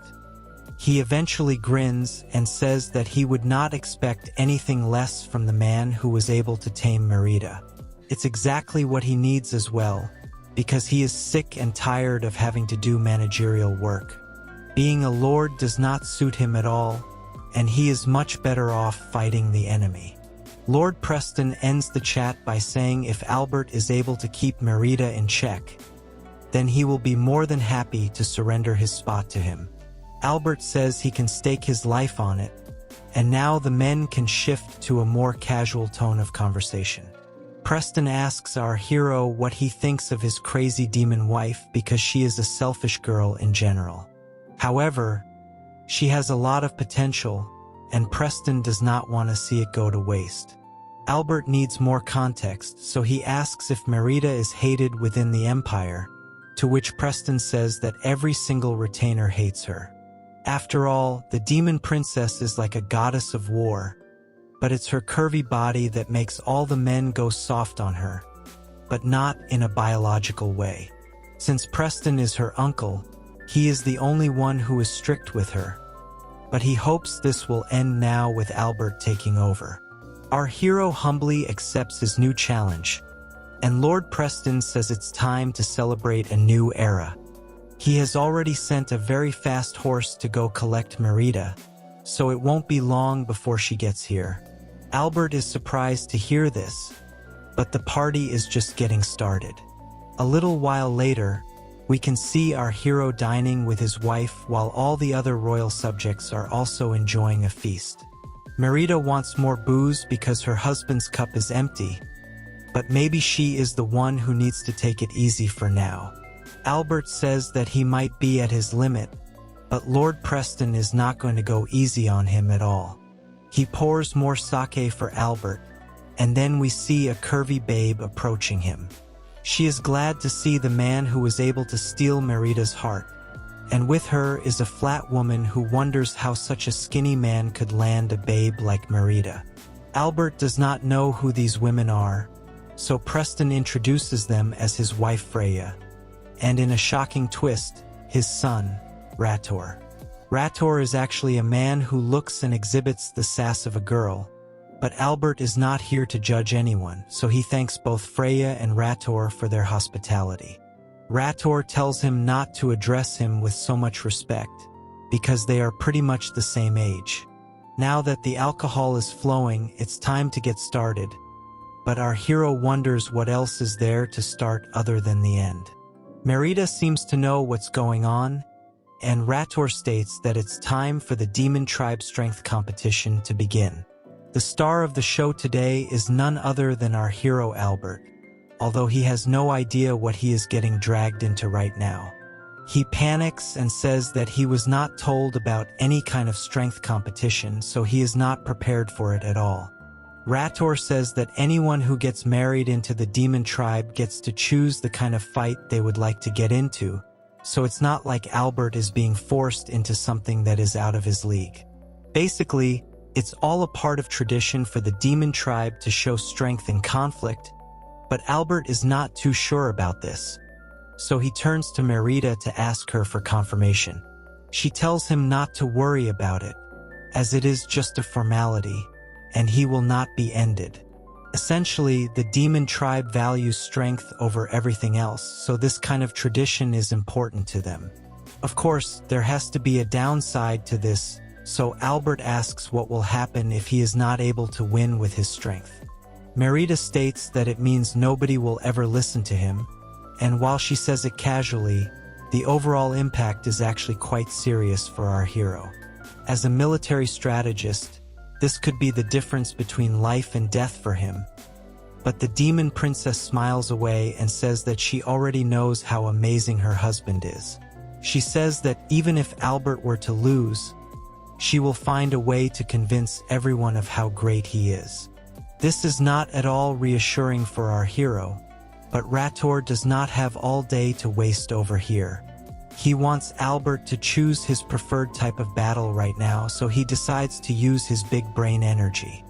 He eventually grins and says that he would not expect anything less from the man who was able to tame Merida. It's exactly what he needs as well, because he is sick and tired of having to do managerial work. Being a lord does not suit him at all, and he is much better off fighting the enemy. Lord Preston ends the chat by saying if Albert is able to keep Merida in check, then he will be more than happy to surrender his spot to him. Albert says he can stake his life on it, and now the men can shift to a more casual tone of conversation. Preston asks our hero what he thinks of his crazy demon wife because she is a selfish girl in general. However, she has a lot of potential, and Preston does not want to see it go to waste. Albert needs more context, so he asks if Merida is hated within the Empire, to which Preston says that every single retainer hates her. After all, the demon princess is like a goddess of war, but it's her curvy body that makes all the men go soft on her, but not in a biological way. Since Preston is her uncle, he is the only one who is strict with her, but he hopes this will end now with Albert taking over. Our hero humbly accepts his new challenge, and Lord Preston says it's time to celebrate a new era. He has already sent a very fast horse to go collect Merida, so it won't be long before she gets here. Albert is surprised to hear this, but the party is just getting started. A little while later, we can see our hero dining with his wife while all the other royal subjects are also enjoying a feast. Merida wants more booze because her husband's cup is empty, but maybe she is the one who needs to take it easy for now. Albert says that he might be at his limit, but Lord Preston is not going to go easy on him at all. He pours more sake for Albert, and then we see a curvy babe approaching him. She is glad to see the man who was able to steal Merida's heart, and with her is a flat woman who wonders how such a skinny man could land a babe like Merida. Albert does not know who these women are, so Preston introduces them as his wife Freya, and in a shocking twist, his son, Rator. Rator is actually a man who looks and exhibits the sass of a girl, but Albert is not here to judge anyone, so he thanks both Freya and Rator for their hospitality. Rator tells him not to address him with so much respect, because they are pretty much the same age. Now that the alcohol is flowing, it's time to get started, but our hero wonders what else is there to start other than the end. Merida seems to know what's going on, and Rator states that it's time for the Demon Tribe Strength competition to begin. The star of the show today is none other than our hero Albert, although he has no idea what he is getting dragged into right now. He panics and says that he was not told about any kind of strength competition, so he is not prepared for it at all. Rator says that anyone who gets married into the demon tribe gets to choose the kind of fight they would like to get into, so it's not like Albert is being forced into something that is out of his league. Basically, it's all a part of tradition for the demon tribe to show strength in conflict, but Albert is not too sure about this, so he turns to Merida to ask her for confirmation. She tells him not to worry about it, as it is just a formality, and he will not be ended. Essentially, the demon tribe values strength over everything else, so this kind of tradition is important to them. Of course, there has to be a downside to this, so Albert asks what will happen if he is not able to win with his strength. Merida states that it means nobody will ever listen to him, and while she says it casually, the overall impact is actually quite serious for our hero. As a military strategist, this could be the difference between life and death for him. But the demon princess smiles away and says that she already knows how amazing her husband is. She says that even if Albert were to lose, she will find a way to convince everyone of how great he is. This is not at all reassuring for our hero, but Rator does not have all day to waste over here. He wants Albert to choose his preferred type of battle right now, so he decides to use his big brain energy.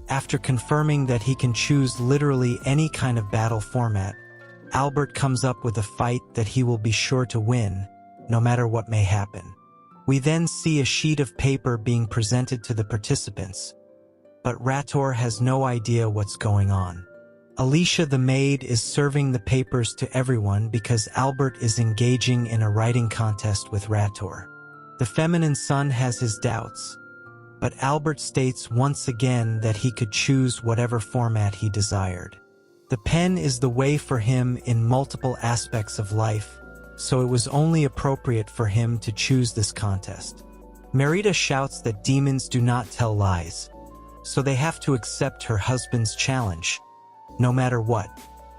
After confirming that he can choose literally any kind of battle format, Albert comes up with a fight that he will be sure to win, no matter what may happen. We then see a sheet of paper being presented to the participants, but Rator has no idea what's going on. Alicia the maid is serving the papers to everyone because Albert is engaging in a writing contest with Rator. The feminine son has his doubts, but Albert states once again that he could choose whatever format he desired. The pen is the way for him in multiple aspects of life, so it was only appropriate for him to choose this contest. Merida shouts that demons do not tell lies, so they have to accept her husband's challenge, no matter what.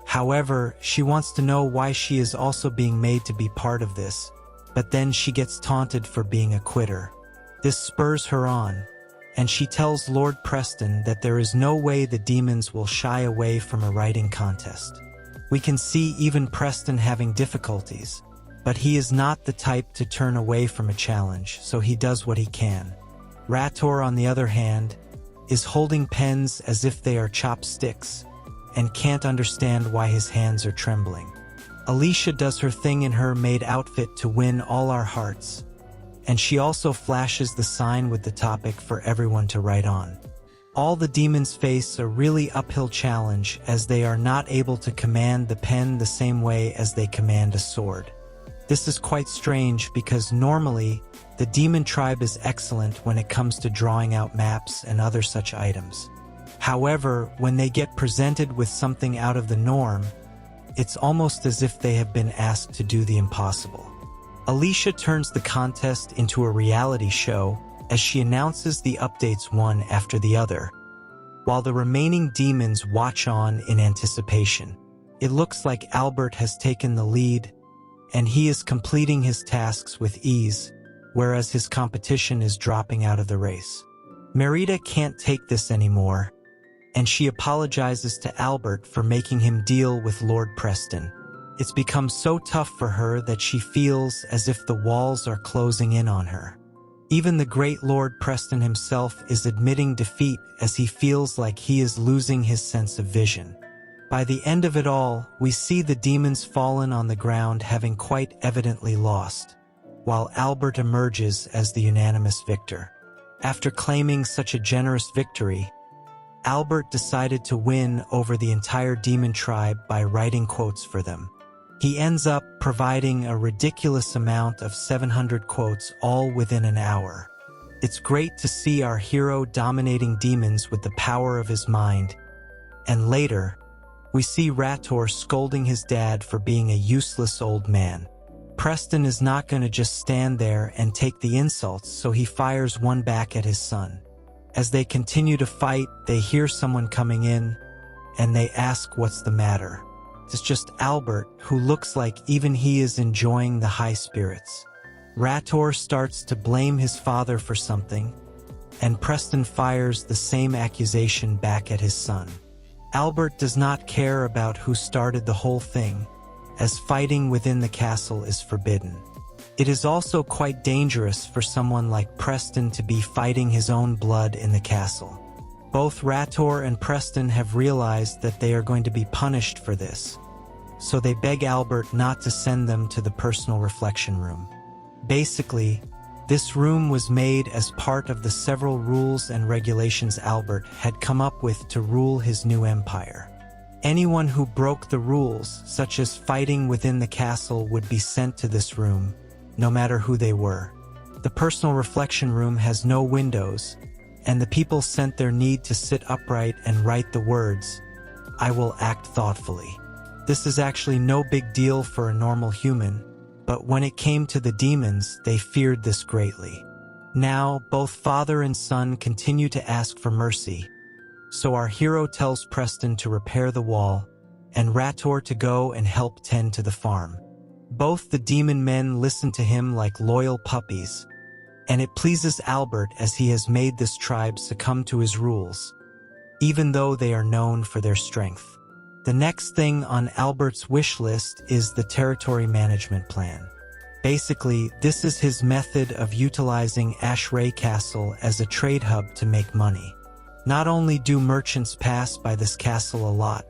However, she wants to know why she is also being made to be part of this, but then she gets taunted for being a quitter. This spurs her on, and she tells Lord Preston that there is no way the demons will shy away from a writing contest. We can see even Preston having difficulties, but he is not the type to turn away from a challenge, so he does what he can. Rator, on the other hand, is holding pens as if they are chopsticks, and can't understand why his hands are trembling. Alicia does her thing in her maid outfit to win all our hearts, and she also flashes the sign with the topic for everyone to write on. All the demons face a really uphill challenge as they are not able to command the pen the same way as they command a sword. This is quite strange because normally the demon tribe is excellent when it comes to drawing out maps and other such items. However, when they get presented with something out of the norm, it's almost as if they have been asked to do the impossible. Alicia turns the contest into a reality show as she announces the updates one after the other, while the remaining demons watch on in anticipation. It looks like Albert has taken the lead, and he is completing his tasks with ease, whereas his competition is dropping out of the race. Merida can't take this anymore, and she apologizes to Albert for making him deal with Lord Preston. It's become so tough for her that she feels as if the walls are closing in on her. Even the great Lord Preston himself is admitting defeat as he feels like he is losing his sense of vision. By the end of it all, we see the demons fallen on the ground, having quite evidently lost, while Albert emerges as the unanimous victor. After claiming such a generous victory, Albert decided to win over the entire demon tribe by writing quotes for them. He ends up providing a ridiculous amount of 700 quotes all within an hour. It's great to see our hero dominating demons with the power of his mind, and later, we see Rator scolding his dad for being a useless old man. Preston is not going to just stand there and take the insults, so he fires one back at his son. As they continue to fight, they hear someone coming in, and they ask what's the matter. It's just Albert, who looks like even he is enjoying the high spirits. Rator starts to blame his father for something, and Preston fires the same accusation back at his son. Albert does not care about who started the whole thing, as fighting within the castle is forbidden. It is also quite dangerous for someone like Preston to be fighting his own blood in the castle. Both Rator and Preston have realized that they are going to be punished for this, so they beg Albert not to send them to the personal reflection room. Basically, this room was made as part of the several rules and regulations Albert had come up with to rule his new empire. Anyone who broke the rules, such as fighting within the castle, would be sent to this room, no matter who they were. The personal reflection room has no windows, and the people sent there need to sit upright and write the words, "I will act thoughtfully." This is actually no big deal for a normal human, but when it came to the demons, they feared this greatly. Now, both father and son continue to ask for mercy, so our hero tells Preston to repair the wall, and Rator to go and help tend to the farm. Both the demon men listen to him like loyal puppies, and it pleases Albert as he has made this tribe succumb to his rules, even though they are known for their strength. The next thing on Albert's wish list is the territory management plan. Basically, this is his method of utilizing Ashray Castle as a trade hub to make money. Not only do merchants pass by this castle a lot,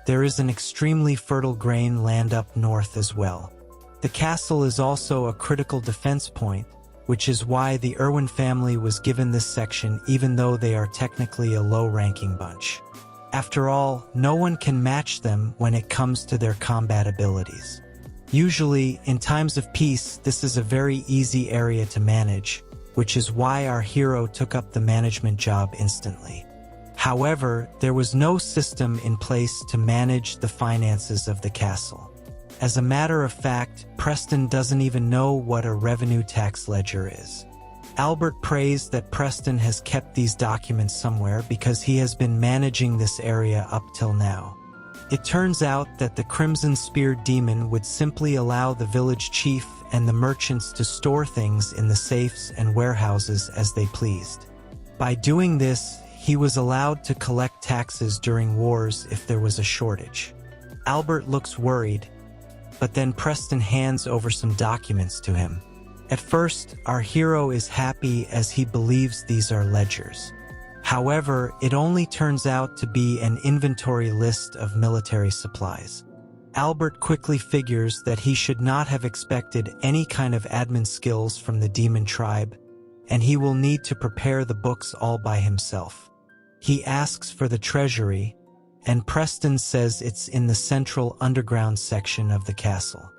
there is an extremely fertile grain land up north as well. The castle is also a critical defense point, which is why the Irwin family was given this section even though they are technically a low-ranking bunch. After all, no one can match them when it comes to their combat abilities. Usually, in times of peace, this is a very easy area to manage, which is why our hero took up the management job instantly. However, there was no system in place to manage the finances of the castle. As a matter of fact, Preston doesn't even know what a revenue tax ledger is. Albert prays that Preston has kept these documents somewhere because he has been managing this area up till now. It turns out that the Crimson Spear demon would simply allow the village chief and the merchants to store things in the safes and warehouses as they pleased. By doing this, he was allowed to collect taxes during wars if there was a shortage. Albert looks worried, but then Preston hands over some documents to him. At first, our hero is happy as he believes these are ledgers. However, it only turns out to be an inventory list of military supplies. Albert quickly figures that he should not have expected any kind of admin skills from the demon tribe, and he will need to prepare the books all by himself. He asks for the treasury, and Preston says it's in the central underground section of the castle.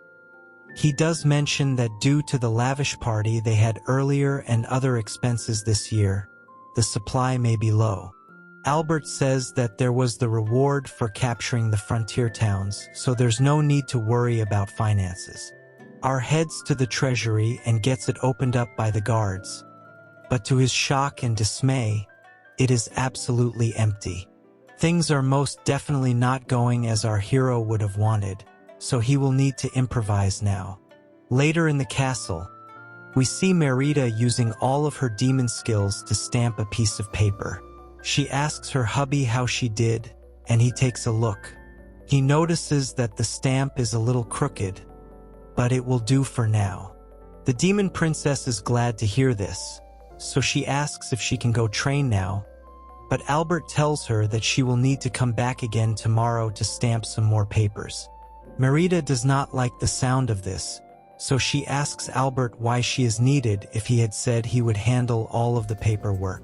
He does mention that due to the lavish party they had earlier and other expenses this year, the supply may be low. Albert says that there was the reward for capturing the frontier towns, so there's no need to worry about finances. R heads to the treasury and gets it opened up by the guards, but to his shock and dismay, it is absolutely empty. Things are most definitely not going as our hero would have wanted, so he will need to improvise now. Later in the castle, we see Merida using all of her demon skills to stamp a piece of paper. She asks her hubby how she did, and he takes a look. He notices that the stamp is a little crooked, but it will do for now. The demon princess is glad to hear this, so she asks if she can go train now, but Albert tells her that she will need to come back again tomorrow to stamp some more papers. Merida does not like the sound of this, so she asks Albert why she is needed if he had said he would handle all of the paperwork.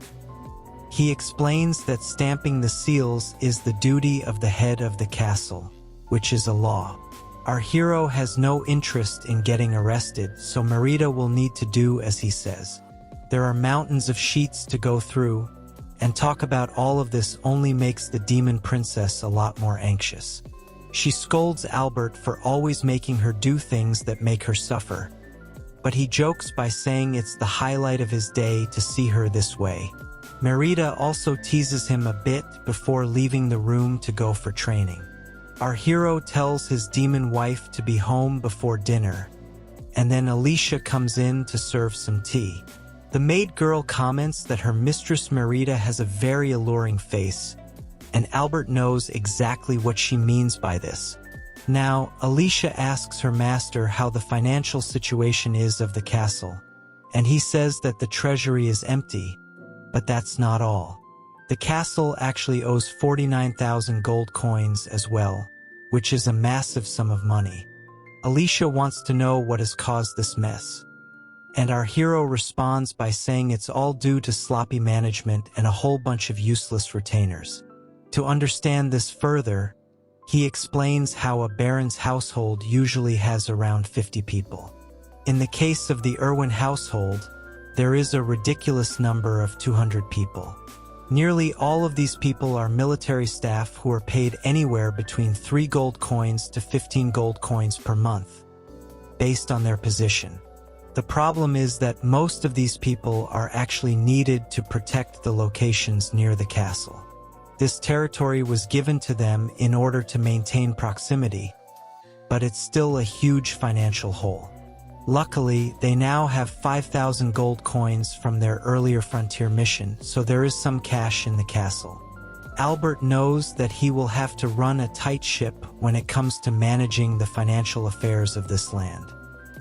He explains that stamping the seals is the duty of the head of the castle, which is a law. Our hero has no interest in getting arrested, so Merida will need to do as he says. There are mountains of sheets to go through, and talk about all of this only makes the demon princess a lot more anxious. She scolds Albert for always making her do things that make her suffer, but he jokes by saying it's the highlight of his day to see her this way. Merida also teases him a bit before leaving the room to go for training. Our hero tells his demon wife to be home before dinner, and then Alicia comes in to serve some tea. The maid girl comments that her mistress Merida has a very alluring face, and Albert knows exactly what she means by this. Now, Alicia asks her master how the financial situation is of the castle, and he says that the treasury is empty, but that's not all. The castle actually owes 49,000 gold coins as well, which is a massive sum of money. Alicia wants to know what has caused this mess, and our hero responds by saying it's all due to sloppy management and a whole bunch of useless retainers. To understand this further, he explains how a baron's household usually has around 50 people. In the case of the Irwin household, there is a ridiculous number of 200 people. Nearly all of these people are military staff who are paid anywhere between 3 gold coins to 15 gold coins per month, based on their position. The problem is that most of these people are actually needed to protect the locations near the castle. This territory was given to them in order to maintain proximity, but it's still a huge financial hole. Luckily, they now have 5,000 gold coins from their earlier frontier mission, so there is some cash in the castle. Albert knows that he will have to run a tight ship when it comes to managing the financial affairs of this land.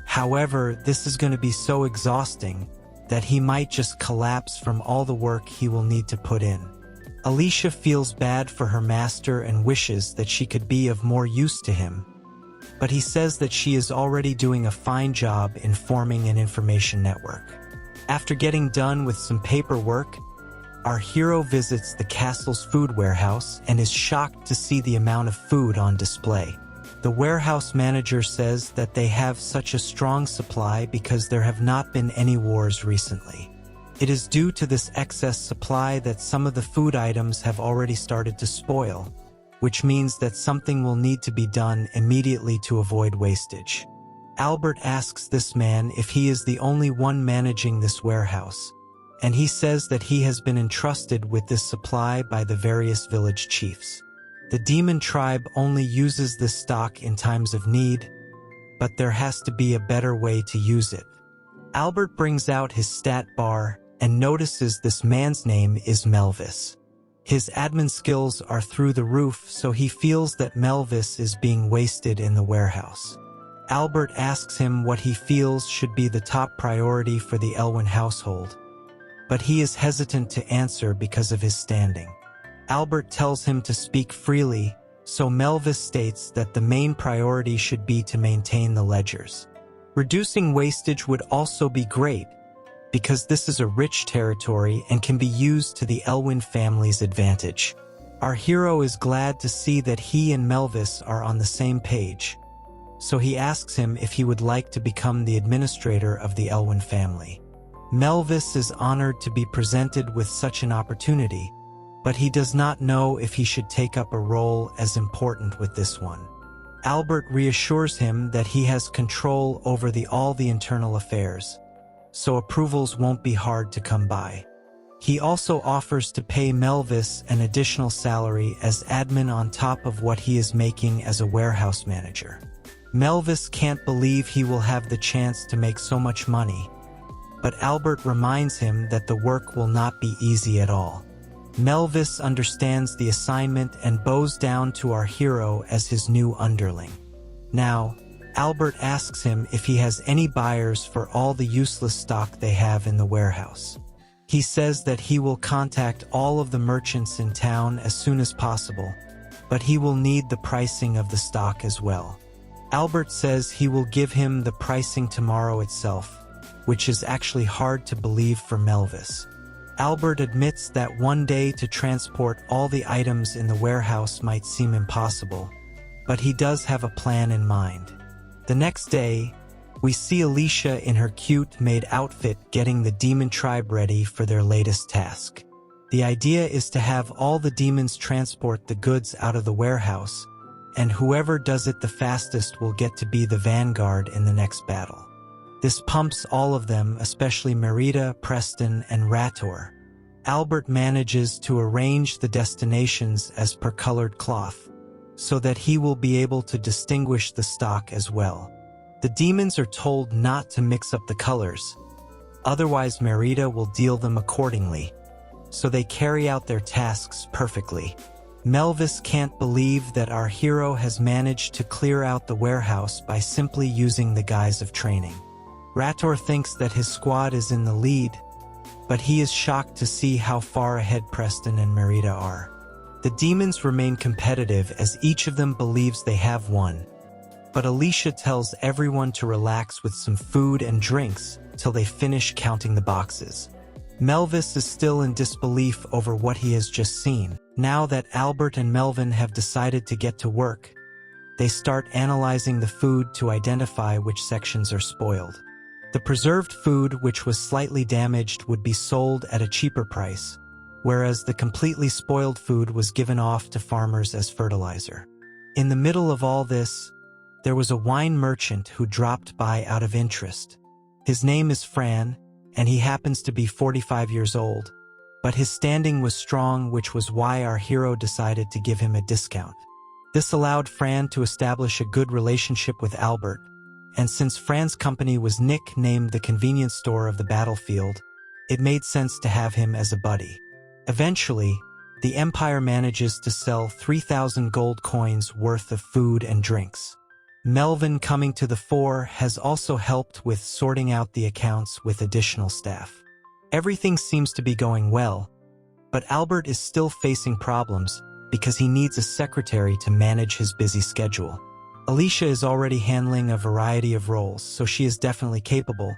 However, this is going to be so exhausting that he might just collapse from all the work he will need to put in. Alicia feels bad for her master and wishes that she could be of more use to him, but he says that she is already doing a fine job in forming an information network. After getting done with some paperwork, our hero visits the castle's food warehouse and is shocked to see the amount of food on display. The warehouse manager says that they have such a strong supply because there have not been any wars recently. It is due to this excess supply that some of the food items have already started to spoil, which means that something will need to be done immediately to avoid wastage. Albert asks this man if he is the only one managing this warehouse, and he says that he has been entrusted with this supply by the various village chiefs. The demon tribe only uses this stock in times of need, but there has to be a better way to use it. Albert brings out his stat bar and notices this man's name is Melvis. His admin skills are through the roof, so he feels that Melvis is being wasted in the warehouse. Albert asks him what he feels should be the top priority for the Elwyn household, but he is hesitant to answer because of his standing. Albert tells him to speak freely, so Melvis states that the main priority should be to maintain the ledgers. Reducing wastage would also be great, because this is a rich territory and can be used to the Elwyn family's advantage. Our hero is glad to see that he and Melvis are on the same page, so he asks him if he would like to become the administrator of the Elwyn family. Melvis is honored to be presented with such an opportunity, but he does not know if he should take up a role as important with this one. Albert reassures him that he has control over all the internal affairs, so approvals won't be hard to come by. He also offers to pay Melvis an additional salary as admin on top of what he is making as a warehouse manager. Melvis can't believe he will have the chance to make so much money, but Albert reminds him that the work will not be easy at all. Melvis understands the assignment and bows down to our hero as his new underling. Now, Albert asks him if he has any buyers for all the useless stock they have in the warehouse. He says that he will contact all of the merchants in town as soon as possible, but he will need the pricing of the stock as well. Albert says he will give him the pricing tomorrow itself, which is actually hard to believe for Melvis. Albert admits that one day to transport all the items in the warehouse might seem impossible, but he does have a plan in mind. The next day, we see Alicia in her cute maid outfit getting the demon tribe ready for their latest task. The idea is to have all the demons transport the goods out of the warehouse, and whoever does it the fastest will get to be the vanguard in the next battle. This pumps all of them, especially Merida, Preston, and Rator. Albert manages to arrange the destinations as per colored cloth, so that he will be able to distinguish the stock as well. The demons are told not to mix up the colors, otherwise Merida will deal them accordingly, so they carry out their tasks perfectly. Melvis can't believe that our hero has managed to clear out the warehouse by simply using the guise of training. Rator thinks that his squad is in the lead, but he is shocked to see how far ahead Preston and Merida are. The demons remain competitive as each of them believes they have won, but Alicia tells everyone to relax with some food and drinks till they finish counting the boxes. Melvis is still in disbelief over what he has just seen. Now that Albert and Melvin have decided to get to work, they start analyzing the food to identify which sections are spoiled. The preserved food, which was slightly damaged, would be sold at a cheaper price, whereas the completely spoiled food was given off to farmers as fertilizer. In the middle of all this, there was a wine merchant who dropped by out of interest. His name is Fran, and he happens to be 45 years old, but his standing was strong, which was why our hero decided to give him a discount. This allowed Fran to establish a good relationship with Albert, and since Fran's company was nicknamed the convenience store of the battlefield, it made sense to have him as a buddy. Eventually, the Empire manages to sell 3,000 gold coins worth of food and drinks. Melvin, coming to the fore, has also helped with sorting out the accounts with additional staff. Everything seems to be going well, but Albert is still facing problems because he needs a secretary to manage his busy schedule. Alicia is already handling a variety of roles, so she is definitely capable,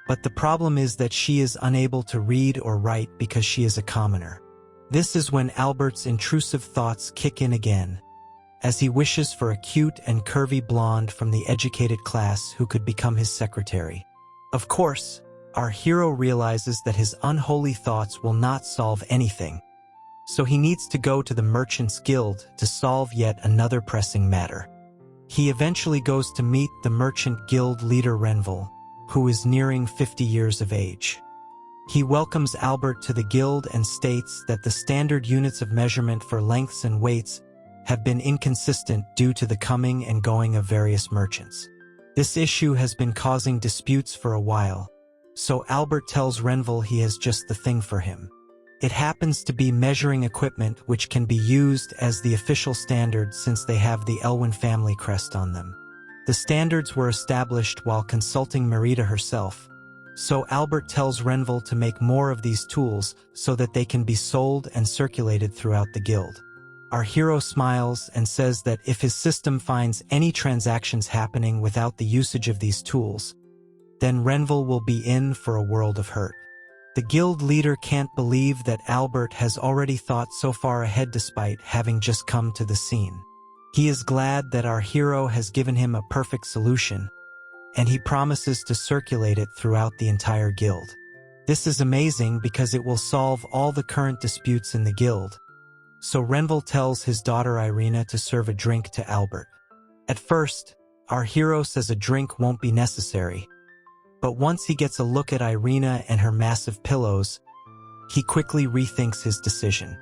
but the problem is that she is unable to read or write because she is a commoner. This is when Albert's intrusive thoughts kick in again, as he wishes for a cute and curvy blonde from the educated class who could become his secretary. Of course, our hero realizes that his unholy thoughts will not solve anything, so he needs to go to the Merchants Guild to solve yet another pressing matter. He eventually goes to meet the Merchant Guild leader Renville, who is nearing 50 years of age. He welcomes Albert to the guild and states that the standard units of measurement for lengths and weights have been inconsistent due to the coming and going of various merchants. This issue has been causing disputes for a while, so Albert tells Renville he has just the thing for him. It happens to be measuring equipment which can be used as the official standard since they have the Elwyn family crest on them. The standards were established while consulting Merida herself, so Albert tells Renville to make more of these tools so that they can be sold and circulated throughout the guild. Our hero smiles and says that if his system finds any transactions happening without the usage of these tools, then Renville will be in for a world of hurt. The guild leader can't believe that Albert has already thought so far ahead despite having just come to the scene. He is glad that our hero has given him a perfect solution, and he promises to circulate it throughout the entire guild. This is amazing because it will solve all the current disputes in the guild, so Renville tells his daughter Irina to serve a drink to Albert. At first, our hero says a drink won't be necessary, but once he gets a look at Irina and her massive pillows, he quickly rethinks his decision.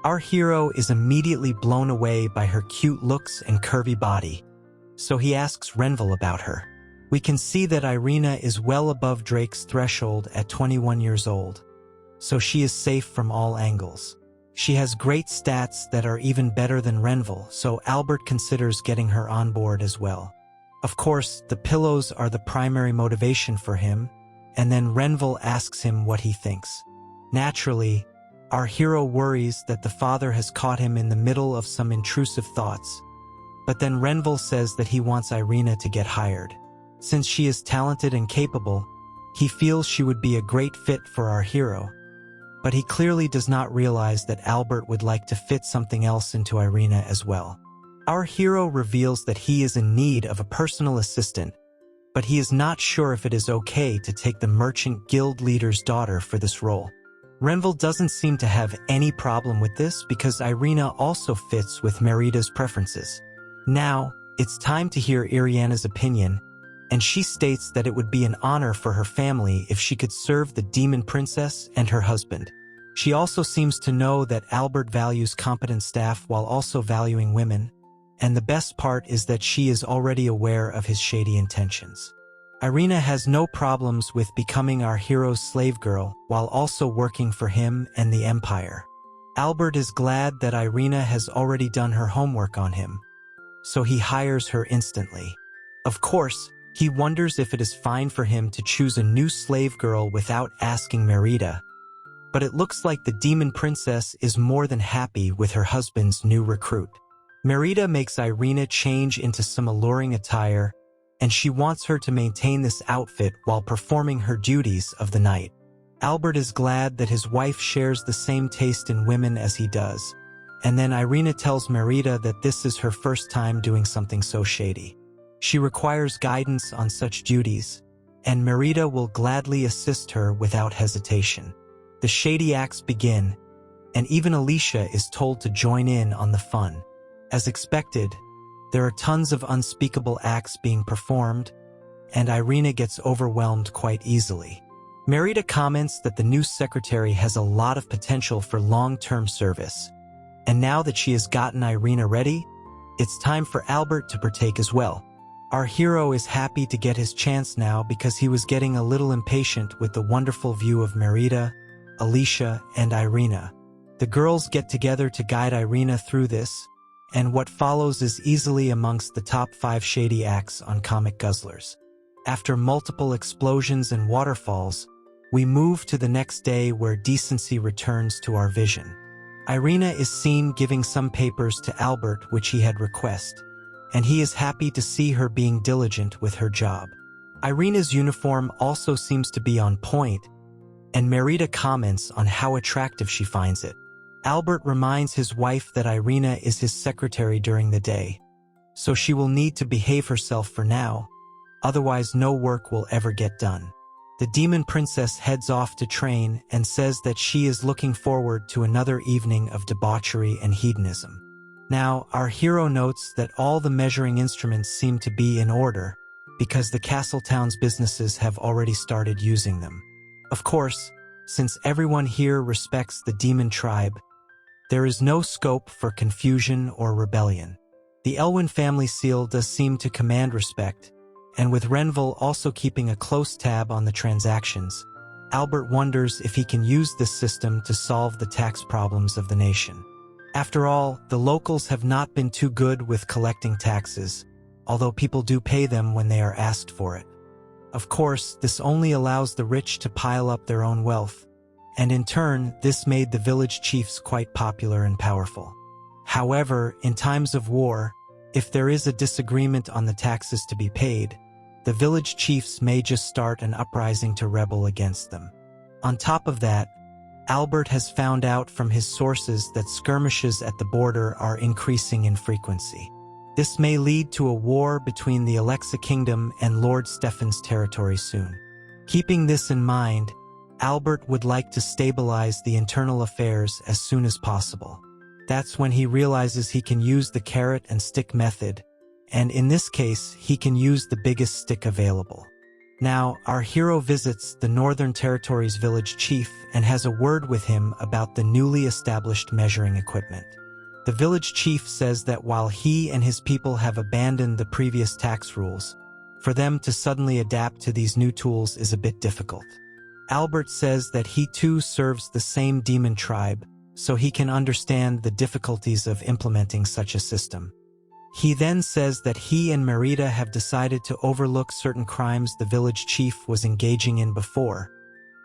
Our hero is immediately blown away by her cute looks and curvy body, so he asks Renville about her. We can see that Irina is well above Drake's threshold at 21 years old, so she is safe from all angles. She has great stats that are even better than Renville, so Albert considers getting her on board as well. Of course, the pillows are the primary motivation for him, and then Renville asks him what he thinks. Naturally, our hero worries that the father has caught him in the middle of some intrusive thoughts, but then Renville says that he wants Irina to get hired. Since she is talented and capable, he feels she would be a great fit for our hero, but he clearly does not realize that Albert would like to fit something else into Irina as well. Our hero reveals that he is in need of a personal assistant, but he is not sure if it is okay to take the Merchant Guild leader's daughter for this role. Renville doesn't seem to have any problem with this because Irina also fits with Merida's preferences. Now, it's time to hear Iriana's opinion, and she states that it would be an honor for her family if she could serve the demon princess and her husband. She also seems to know that Albert values competent staff while also valuing women, and the best part is that she is already aware of his shady intentions. Irina has no problems with becoming our hero's slave girl while also working for him and the Empire. Albert is glad that Irina has already done her homework on him, so he hires her instantly. Of course, he wonders if it is fine for him to choose a new slave girl without asking Merida, but it looks like the demon princess is more than happy with her husband's new recruit. Merida makes Irina change into some alluring attire, and she wants her to maintain this outfit while performing her duties of the night. Albert is glad that his wife shares the same taste in women as he does, and then Irina tells Merida that this is her first time doing something so shady. She requires guidance on such duties, and Merida will gladly assist her without hesitation. The shady acts begin, and even Alicia is told to join in on the fun. As expected, there are tons of unspeakable acts being performed, and Irina gets overwhelmed quite easily. Merida comments that the new secretary has a lot of potential for long-term service, and now that she has gotten Irina ready, it's time for Albert to partake as well. our hero is happy to get his chance now because he was getting a little impatient with the wonderful view of Merida, Alicia, and Irina. The girls get together to guide Irina through this, and what follows is easily amongst the top 5 shady acts on Comic Guzzlers. After multiple explosions and waterfalls, we move to the next day where decency returns to our vision. Irina is seen giving some papers to Albert which he had requested, and he is happy to see her being diligent with her job. Irina's uniform also seems to be on point, and Merida comments on how attractive she finds it. Albert reminds his wife that Irina is his secretary during the day, so she will need to behave herself for now, otherwise no work will ever get done. The demon princess heads off to train and says that she is looking forward to another evening of debauchery and hedonism. Now, our hero notes that all the measuring instruments seem to be in order because the Castletown's businesses have already started using them. Of course, since everyone here respects the demon tribe, there is no scope for confusion or rebellion. The Elwyn family seal does seem to command respect, and with Renville also keeping a close tab on the transactions, Albert wonders if he can use this system to solve the tax problems of the nation. After all, the locals have not been too good with collecting taxes, although people do pay them when they are asked for it. Of course, this only allows the rich to pile up their own wealth, and in turn, this made the village chiefs quite popular and powerful. However, in times of war, if there is a disagreement on the taxes to be paid, the village chiefs may just start an uprising to rebel against them. On top of that, Albert has found out from his sources that skirmishes at the border are increasing in frequency. This may lead to a war between the Alexa Kingdom and Lord Stefan's territory soon. Keeping this in mind, Albert would like to stabilize the internal affairs as soon as possible. That's when he realizes he can use the carrot and stick method, and in this case, he can use the biggest stick available. Now, our hero visits the Northern Territory's village chief and has a word with him about the newly established measuring equipment. The village chief says that while he and his people have abandoned the previous tax rules, for them to suddenly adapt to these new tools is a bit difficult. Albert says that he too serves the same demon tribe, so he can understand the difficulties of implementing such a system. He then says that he and Merida have decided to overlook certain crimes the village chief was engaging in before,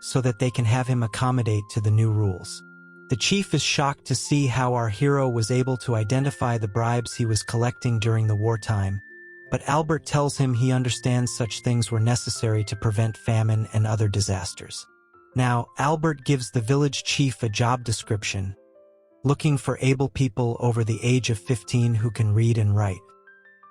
so that they can have him accommodate to the new rules. The chief is shocked to see how our hero was able to identify the bribes he was collecting during the wartime, but Albert tells him he understands such things were necessary to prevent famine and other disasters. Now, Albert gives the village chief a job description, looking for able people over the age of 15 who can read and write.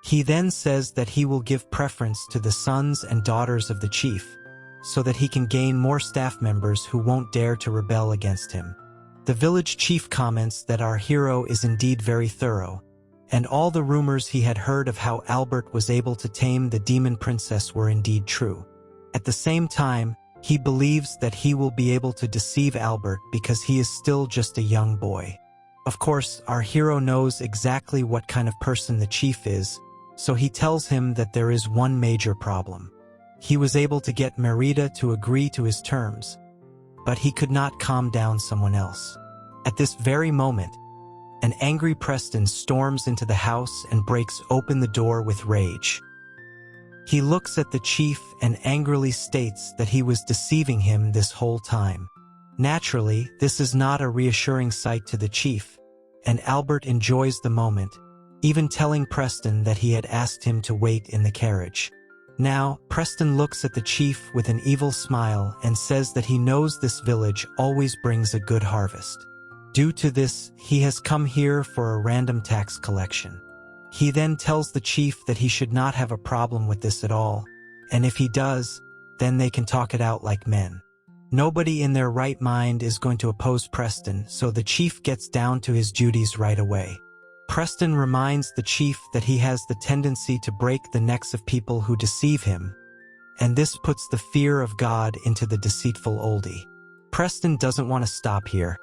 He then says that he will give preference to the sons and daughters of the chief, so that he can gain more staff members who won't dare to rebel against him. The village chief comments that our hero is indeed very thorough, and all the rumors he had heard of how Albert was able to tame the demon princess were indeed true. At the same time, he believes that he will be able to deceive Albert because he is still just a young boy. Of course, our hero knows exactly what kind of person the chief is, so he tells him that there is one major problem. He was able to get Merida to agree to his terms, but he could not calm down someone else. At this very moment, an angry Preston storms into the house and breaks open the door with rage. He looks at the chief and angrily states that he was deceiving him this whole time. Naturally, this is not a reassuring sight to the chief, and Albert enjoys the moment, even telling Preston that he had asked him to wait in the carriage. Now, Preston looks at the chief with an evil smile and says that he knows this village always brings a good harvest. Due to this, he has come here for a random tax collection. He then tells the chief that he should not have a problem with this at all, and if he does, then they can talk it out like men. Nobody in their right mind is going to oppose Preston, so the chief gets down to his duties right away. Preston reminds the chief that he has the tendency to break the necks of people who deceive him, and this puts the fear of God into the deceitful oldie. Preston doesn't want to stop here,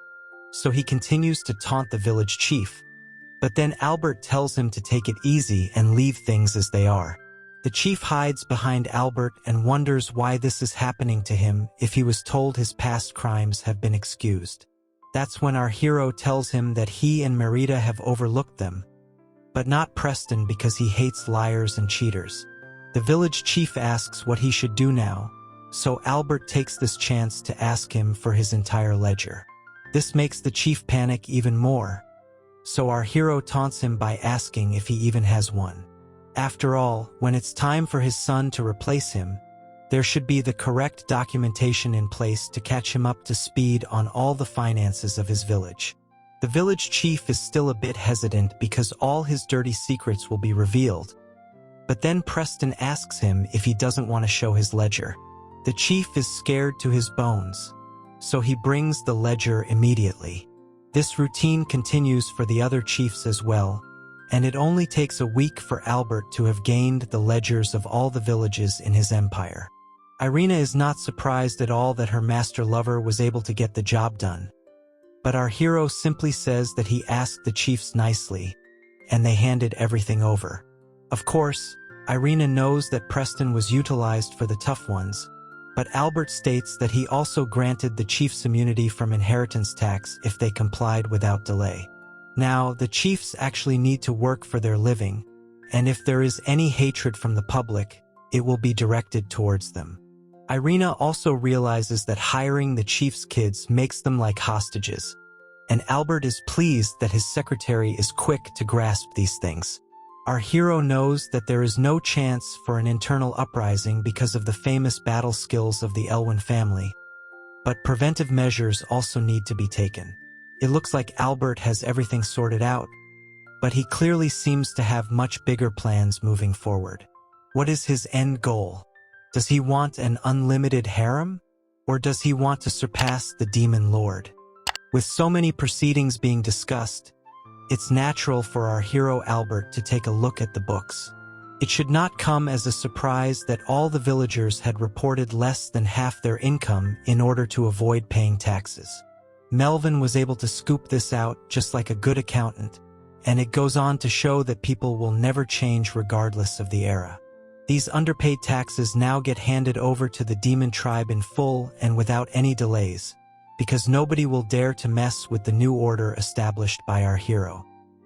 so he continues to taunt the village chief, but then Albert tells him to take it easy and leave things as they are. The chief hides behind Albert and wonders why this is happening to him if he was told his past crimes have been excused. That's when our hero tells him that he and Merida have overlooked them, but not Preston because he hates liars and cheaters. The village chief asks what he should do now, so Albert takes this chance to ask him for his entire ledger. This makes the chief panic even more, so our hero taunts him by asking if he even has one. After all, when it's time for his son to replace him, there should be the correct documentation in place to catch him up to speed on all the finances of his village. The village chief is still a bit hesitant because all his dirty secrets will be revealed, but then Preston asks him if he doesn't want to show his ledger. The chief is scared to his bones, so he brings the ledger immediately. This routine continues for the other chiefs as well, and it only takes a week for Albert to have gained the ledgers of all the villages in his empire. Irina is not surprised at all that her master lover was able to get the job done, but our hero simply says that he asked the chiefs nicely, and they handed everything over. Of course, Irina knows that Preston was utilized for the tough ones, but Albert states that he also granted the chiefs immunity from inheritance tax if they complied without delay. Now, the chiefs actually need to work for their living, and if there is any hatred from the public, it will be directed towards them. Irina also realizes that hiring the chief's kids makes them like hostages, and Albert is pleased that his secretary is quick to grasp these things. Our hero knows that there is no chance for an internal uprising because of the famous battle skills of the Elwyn family, but preventive measures also need to be taken. It looks like Albert has everything sorted out, but he clearly seems to have much bigger plans moving forward. What is his end goal? Does he want an unlimited harem? Or does he want to surpass the demon lord? With so many proceedings being discussed, it's natural for our hero Albert to take a look at the books. It should not come as a surprise that all the villagers had reported less than half their income in order to avoid paying taxes. Melvin was able to scoop this out just like a good accountant, and it goes on to show that people will never change regardless of the era. These underpaid taxes now get handed over to the demon tribe in full and without any delays, because nobody will dare to mess with the new order established by our hero.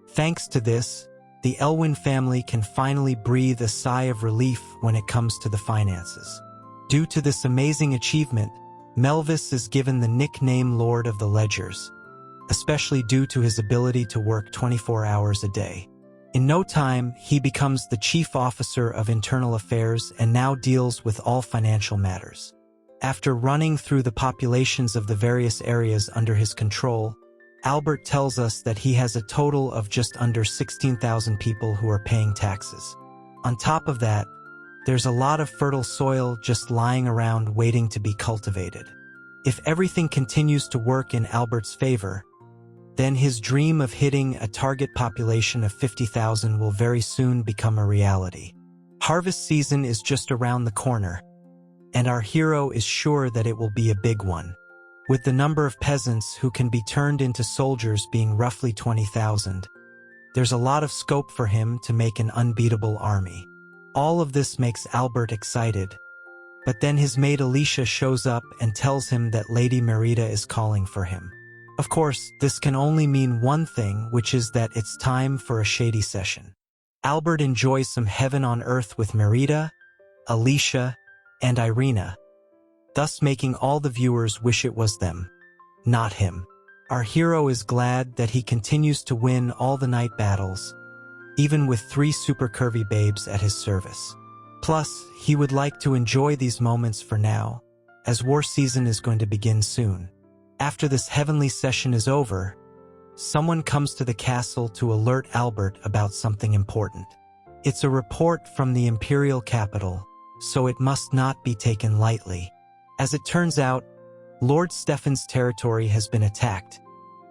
Thanks to this, the Elwyn family can finally breathe a sigh of relief when it comes to the finances. Due to this amazing achievement, Melvis is given the nickname Lord of the Ledgers, especially due to his ability to work 24 hours a day. In no time, he becomes the chief officer of internal affairs and now deals with all financial matters. After running through the populations of the various areas under his control, Albert tells us that he has a total of just under 16,000 people who are paying taxes. On top of that, there's a lot of fertile soil just lying around waiting to be cultivated. If everything continues to work in Albert's favor, then his dream of hitting a target population of 50,000 will very soon become a reality. Harvest season is just around the corner, and our hero is sure that it will be a big one. With the number of peasants who can be turned into soldiers being roughly 20,000, there's a lot of scope for him to make an unbeatable army. All of this makes Albert excited, but then his maid Alicia shows up and tells him that Lady Merida is calling for him. Of course, this can only mean one thing, which is that it's time for a shady session. Albert enjoys some heaven on earth with Merida, Alicia, and Irina, thus making all the viewers wish it was them, not him. Our hero is glad that he continues to win all the night battles, even with 3 super curvy babes at his service. Plus, he would like to enjoy these moments for now, as war season is going to begin soon. After this heavenly session is over, someone comes to the castle to alert Albert about something important. It's a report from the imperial capital, so it must not be taken lightly. As it turns out, Lord Stefan's territory has been attacked,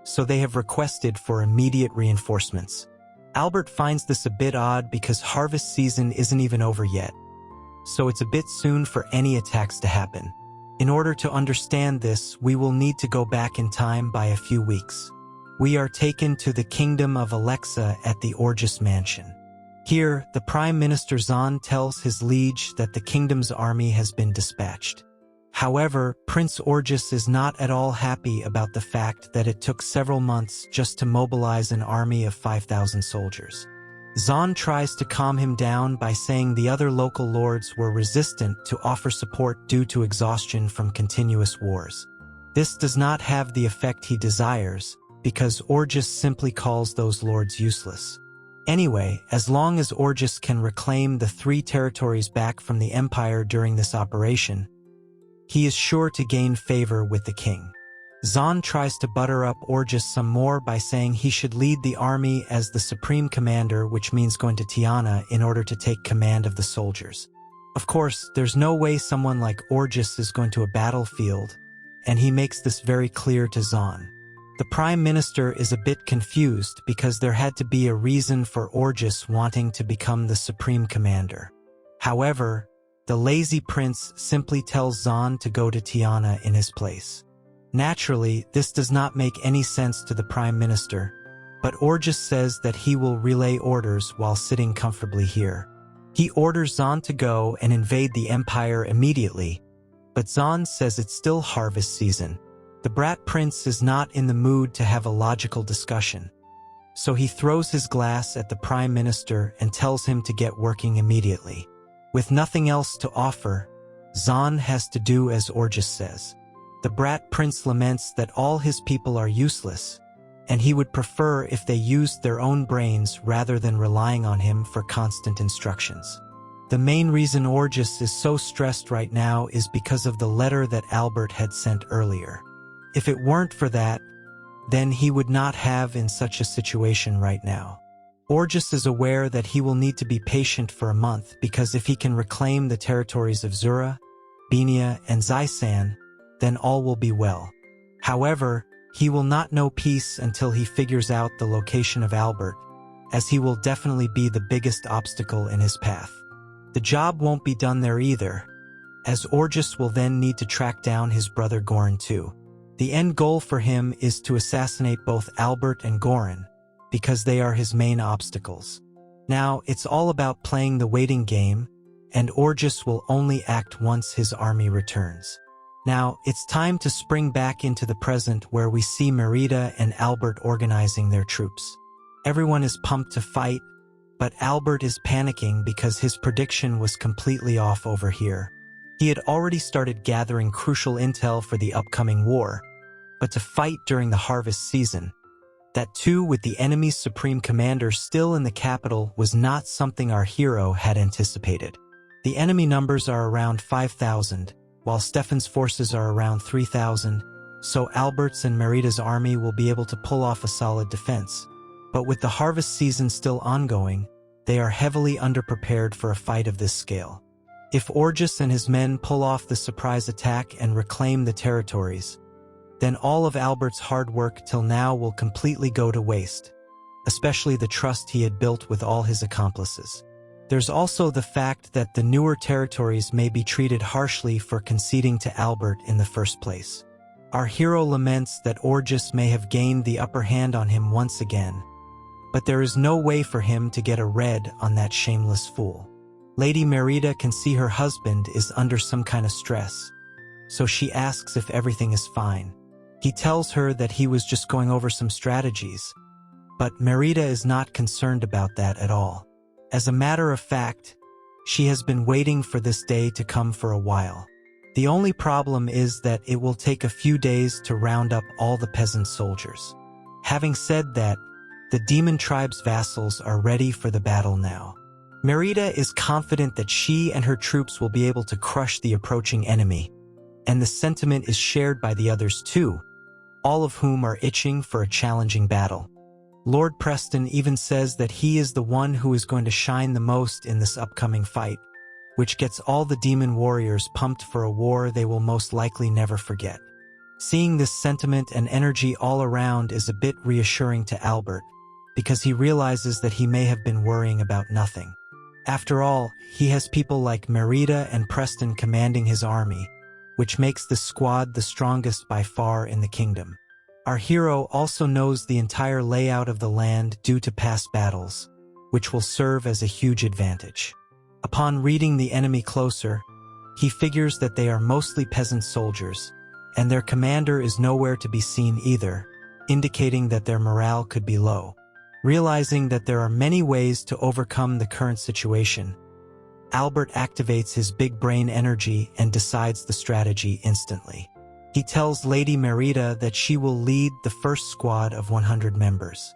so they have requested for immediate reinforcements. Albert finds this a bit odd because harvest season isn't even over yet, so it's a bit soon for any attacks to happen. In order to understand this, we will need to go back in time by a few weeks. We are taken to the kingdom of Alexa at the Orgis mansion. Here, the Prime Minister Zahn tells his liege that the kingdom's army has been dispatched. However, Prince Orges is not at all happy about the fact that it took several months just to mobilize an army of 5,000 soldiers. Zahn tries to calm him down by saying the other local lords were resistant to offer support due to exhaustion from continuous wars. This does not have the effect he desires, because Orges simply calls those lords useless. Anyway, as long as Orges can reclaim the 3 territories back from the Empire during this operation, he is sure to gain favor with the king. Zahn tries to butter up Orges some more by saying he should lead the army as the supreme commander, which means going to Tiana in order to take command of the soldiers. Of course, there's no way someone like Orges is going to a battlefield, and he makes this very clear to Zahn. The Prime Minister is a bit confused because there had to be a reason for Orges wanting to become the supreme commander. However, the lazy prince simply tells Zahn to go to Tiana in his place. Naturally, this does not make any sense to the Prime Minister, but Orges says that he will relay orders while sitting comfortably here. He orders Zahn to go and invade the Empire immediately, but Zahn says it's still harvest season. The brat prince is not in the mood to have a logical discussion, so he throws his glass at the Prime Minister and tells him to get working immediately. With nothing else to offer, Zahn has to do as Orges says. The brat prince laments that all his people are useless, and he would prefer if they used their own brains rather than relying on him for constant instructions. The main reason Orges is so stressed right now is because of the letter that Albert had sent earlier. If it weren't for that, then he would not have in such a situation right now. Orges is aware that he will need to be patient for a month because if he can reclaim the territories of Zura, Benia, and Zaisan, then all will be well. However, he will not know peace until he figures out the location of Albert, as he will definitely be the biggest obstacle in his path. The job won't be done there either, as Orges will then need to track down his brother Goran too. The end goal for him is to assassinate both Albert and Goran, because they are his main obstacles. Now, it's all about playing the waiting game, and Orges will only act once his army returns. Now, it's time to spring back into the present where we see Merida and Albert organizing their troops. Everyone is pumped to fight, but Albert is panicking because his prediction was completely off over here. He had already started gathering crucial intel for the upcoming war, but to fight during the harvest season, that too with the enemy's supreme commander still in the capital, was not something our hero had anticipated. The enemy numbers are around 5,000, while Stefan's forces are around 3,000, so Albert's and Merida's army will be able to pull off a solid defense. But with the harvest season still ongoing, they are heavily underprepared for a fight of this scale. If Orges and his men pull off the surprise attack and reclaim the territories, then all of Albert's hard work till now will completely go to waste, especially the trust he had built with all his accomplices. There's also the fact that the newer territories may be treated harshly for conceding to Albert in the first place. Our hero laments that Orges may have gained the upper hand on him once again, but there is no way for him to get a red on that shameless fool. Lady Merida can see her husband is under some kind of stress, so she asks if everything is fine. He tells her that he was just going over some strategies, but Merida is not concerned about that at all. As a matter of fact, she has been waiting for this day to come for a while. The only problem is that it will take a few days to round up all the peasant soldiers. Having said that, the demon tribe's vassals are ready for the battle now. Merida is confident that she and her troops will be able to crush the approaching enemy, and the sentiment is shared by the others too, all of whom are itching for a challenging battle. Lord Preston even says that he is the one who is going to shine the most in this upcoming fight, which gets all the demon warriors pumped for a war they will most likely never forget. Seeing this sentiment and energy all around is a bit reassuring to Albert, because he realizes that he may have been worrying about nothing. After all, he has people like Merida and Preston commanding his army, which makes the squad the strongest by far in the kingdom. Our hero also knows the entire layout of the land due to past battles, which will serve as a huge advantage. Upon reading the enemy closer, he figures that they are mostly peasant soldiers, and their commander is nowhere to be seen either, indicating that their morale could be low. Realizing that there are many ways to overcome the current situation, Albert activates his big brain energy and decides the strategy instantly. He tells Lady Merida that she will lead the first squad of 100 members.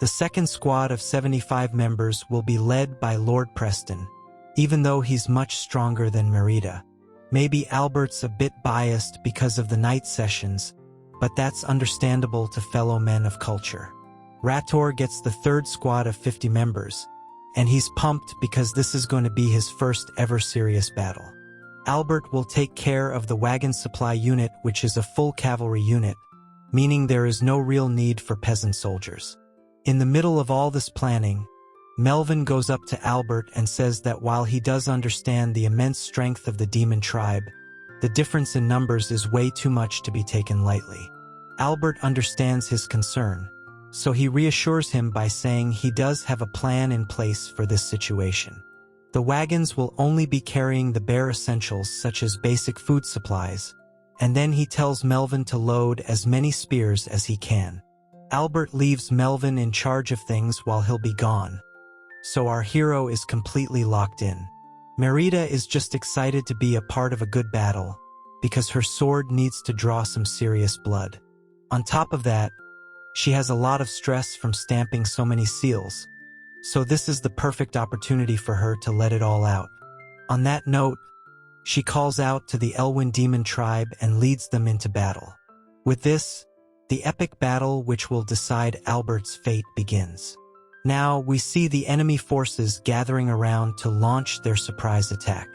The second squad of 75 members will be led by Lord Preston, even though he's much stronger than Merida. Maybe Albert's a bit biased because of the night sessions, but that's understandable to fellow men of culture. Rator gets the third squad of 50 members, and he's pumped because this is going to be his first ever serious battle. Albert will take care of the wagon supply unit, which is a full cavalry unit, meaning there is no real need for peasant soldiers. In the middle of all this planning, Melvin goes up to Albert and says that while he does understand the immense strength of the demon tribe, the difference in numbers is way too much to be taken lightly. Albert understands his concern, so he reassures him by saying he does have a plan in place for this situation. The wagons will only be carrying the bare essentials such as basic food supplies, and then he tells Melvin to load as many spears as he can. Albert leaves Melvin in charge of things while he'll be gone, so our hero is completely locked in. Merida is just excited to be a part of a good battle, because her sword needs to draw some serious blood. On top of that, she has a lot of stress from stamping so many seals, so this is the perfect opportunity for her to let it all out. On that note, she calls out to the Elwyn demon tribe and leads them into battle. With this, the epic battle which will decide Albert's fate begins. Now we see the enemy forces gathering around to launch their surprise attack.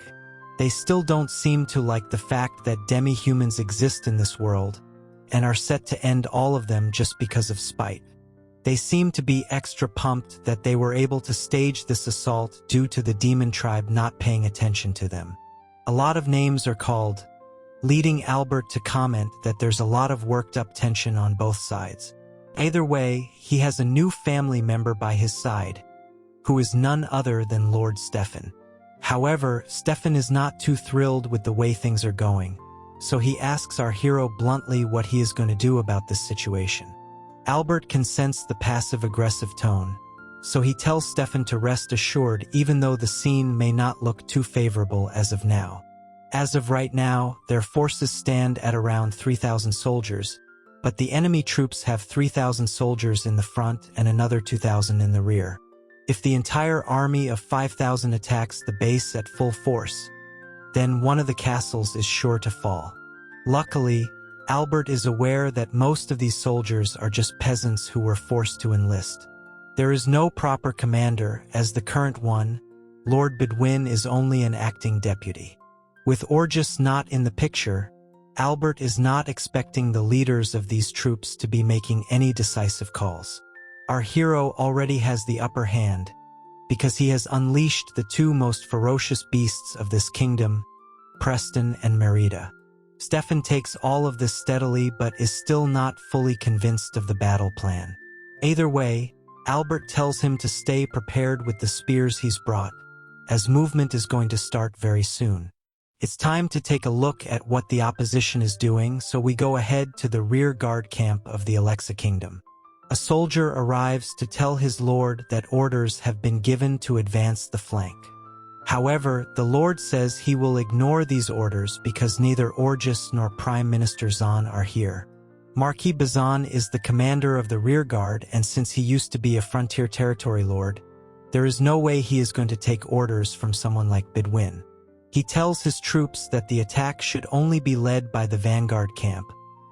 They still don't seem to like the fact that demi-humans exist in this world, and are set to end all of them just because of spite. They seem to be extra pumped that they were able to stage this assault due to the demon tribe not paying attention to them. A lot of names are called, leading Albert to comment that there's a lot of worked up tension on both sides. Either way, he has a new family member by his side, who is none other than Lord Stefan. However, Stefan is not too thrilled with the way things are going, so he asks our hero bluntly what he is going to do about this situation. Albert can sense the passive-aggressive tone, so he tells Stefan to rest assured even though the scene may not look too favorable as of now. As of right now, their forces stand at around 3,000 soldiers, but the enemy troops have 3,000 soldiers in the front and another 2,000 in the rear. If the entire army of 5,000 attacks the base at full force, then one of the castles is sure to fall. Luckily, Albert is aware that most of these soldiers are just peasants who were forced to enlist. There is no proper commander, as the current one, Lord Bedwin, is only an acting deputy. With Orgus not in the picture, Albert is not expecting the leaders of these troops to be making any decisive calls. Our hero already has the upper hand, because he has unleashed the two most ferocious beasts of this kingdom, Preston and Merida. Stefan takes all of this steadily but is still not fully convinced of the battle plan. Either way, Albert tells him to stay prepared with the spears he's brought, as movement is going to start very soon. It's time to take a look at what the opposition is doing, so we go ahead to the rear guard camp of the Alexa Kingdom. A soldier arrives to tell his lord that orders have been given to advance the flank. However, the lord says he will ignore these orders because neither Orgus nor Prime Minister Zahn are here. Marquis Bazan is the commander of the rear guard, and since he used to be a frontier territory lord, there is no way he is going to take orders from someone like Bedwin. He tells his troops that the attack should only be led by the vanguard camp,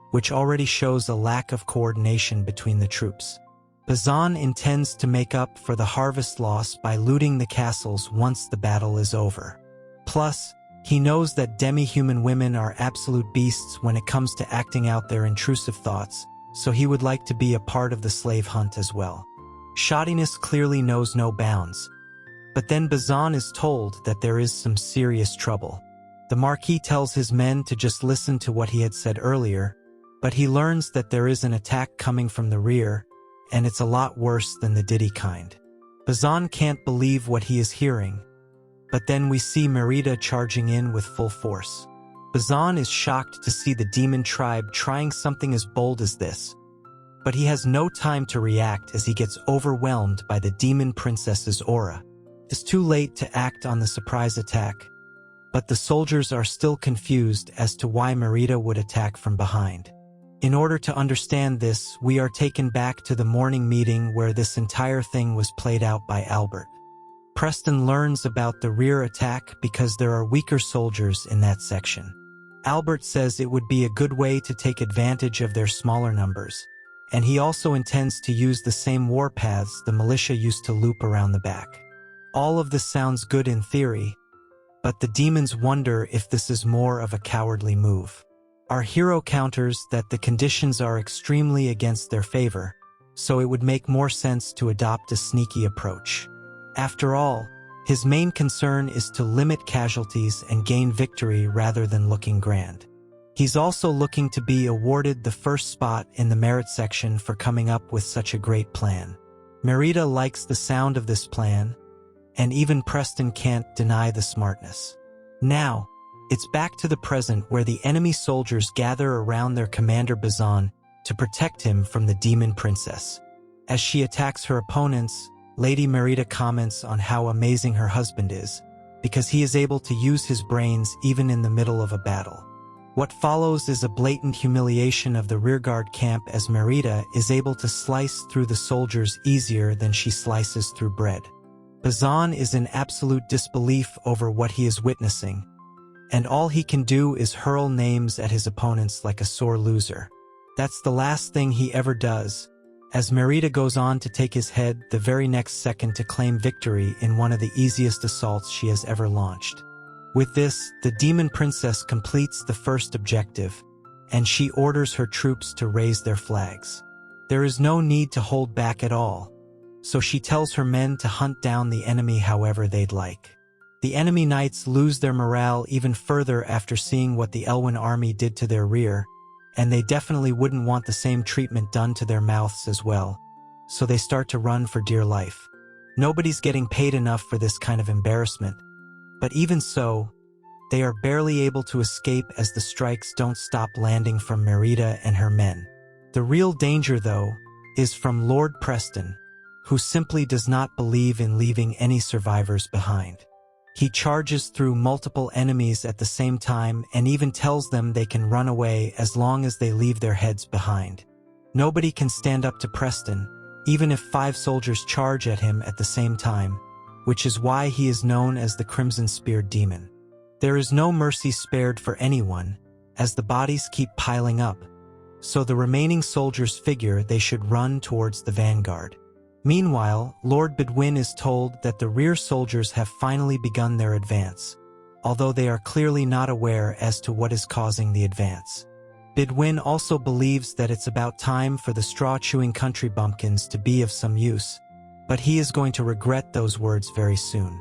which already shows a lack of coordination between the troops. Bazan intends to make up for the harvest loss by looting the castles once the battle is over. Plus, he knows that demi-human women are absolute beasts when it comes to acting out their intrusive thoughts, so he would like to be a part of the slave hunt as well. Shoddiness clearly knows no bounds, but then Bazan is told that there is some serious trouble. The Marquis tells his men to just listen to what he had said earlier, but he learns that there is an attack coming from the rear, and it's a lot worse than the Diddy kind. Bazan can't believe what he is hearing, but then we see Merida charging in with full force. Bazan is shocked to see the demon tribe trying something as bold as this, but he has no time to react as he gets overwhelmed by the demon princess's aura. It's too late to act on the surprise attack, but the soldiers are still confused as to why Merida would attack from behind. In order to understand this, we are taken back to the morning meeting where this entire thing was played out by Albert. Preston learns about the rear attack because there are weaker soldiers in that section. Albert says it would be a good way to take advantage of their smaller numbers, and he also intends to use the same warpaths the militia used to loop around the back. All of this sounds good in theory, but the demons wonder if this is more of a cowardly move. Our hero counters that the conditions are extremely against their favor, so it would make more sense to adopt a sneaky approach. After all, his main concern is to limit casualties and gain victory rather than looking grand. He's also looking to be awarded the first spot in the merit section for coming up with such a great plan. Merida likes the sound of this plan, and even Preston can't deny the smartness. Now, it's back to the present where the enemy soldiers gather around their commander Bazan to protect him from the demon princess. As she attacks her opponents, Lady Merida comments on how amazing her husband is, because he is able to use his brains even in the middle of a battle. What follows is a blatant humiliation of the rearguard camp as Merida is able to slice through the soldiers easier than she slices through bread. Bazan is in absolute disbelief over what he is witnessing, and all he can do is hurl names at his opponents like a sore loser. That's the last thing he ever does, as Merida goes on to take his head the very next second to claim victory in one of the easiest assaults she has ever launched. With this, the demon princess completes the first objective, and she orders her troops to raise their flags. There is no need to hold back at all, so she tells her men to hunt down the enemy however they'd like. The enemy knights lose their morale even further after seeing what the Elwyn army did to their rear, and they definitely wouldn't want the same treatment done to their mouths as well, so they start to run for dear life. Nobody's getting paid enough for this kind of embarrassment, but even so, they are barely able to escape as the strikes don't stop landing from Merida and her men. The real danger, though, is from Lord Preston, who simply does not believe in leaving any survivors behind. He charges through multiple enemies at the same time and even tells them they can run away as long as they leave their heads behind. Nobody can stand up to Preston, even if 5 soldiers charge at him at the same time, which is why he is known as the Crimson-Speared Demon. There is no mercy spared for anyone, as the bodies keep piling up, so the remaining soldiers figure they should run towards the vanguard. Meanwhile, Lord Bedwin is told that the rear soldiers have finally begun their advance, although they are clearly not aware as to what is causing the advance. Bedwin also believes that it's about time for the straw-chewing country bumpkins to be of some use, but he is going to regret those words very soon.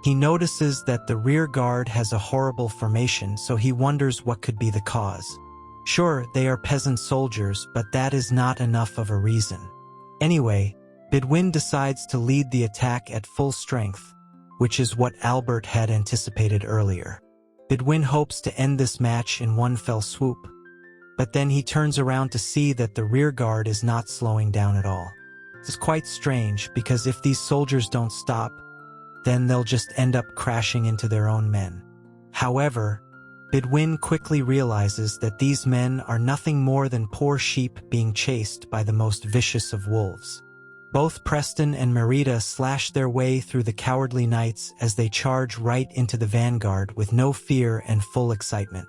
He notices that the rear guard has a horrible formation, so he wonders what could be the cause. Sure, they are peasant soldiers, but that is not enough of a reason. Anyway, Bedwin decides to lead the attack at full strength, which is what Albert had anticipated earlier. Bedwin hopes to end this match in one fell swoop, but then he turns around to see that the rear guard is not slowing down at all. This is quite strange, because if these soldiers don't stop, then they'll just end up crashing into their own men. However, Bedwin quickly realizes that these men are nothing more than poor sheep being chased by the most vicious of wolves. Both Preston and Merida slash their way through the cowardly knights as they charge right into the vanguard with no fear and full excitement.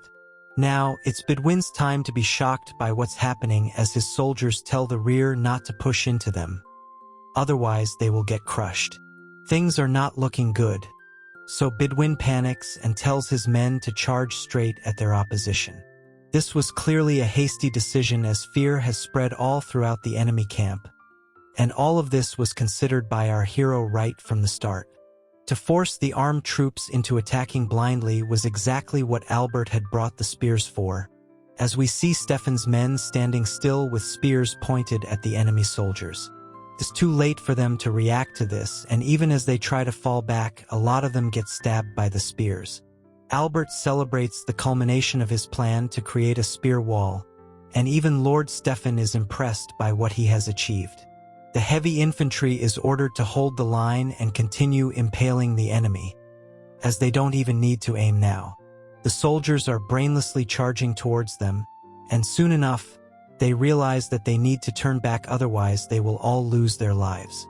Now, it's Bedwin's time to be shocked by what's happening as his soldiers tell the rear not to push into them. Otherwise, they will get crushed. Things are not looking good, so Bedwin panics and tells his men to charge straight at their opposition. This was clearly a hasty decision as fear has spread all throughout the enemy camp, and all of this was considered by our hero right from the start. To force the armed troops into attacking blindly was exactly what Albert had brought the spears for, as we see Stefan's men standing still with spears pointed at the enemy soldiers. It's too late for them to react to this, and even as they try to fall back, a lot of them get stabbed by the spears. Albert celebrates the culmination of his plan to create a spear wall, and even Lord Stefan is impressed by what he has achieved. The heavy infantry is ordered to hold the line and continue impaling the enemy, as they don't even need to aim now. The soldiers are brainlessly charging towards them, and soon enough, they realize that they need to turn back, otherwise they will all lose their lives.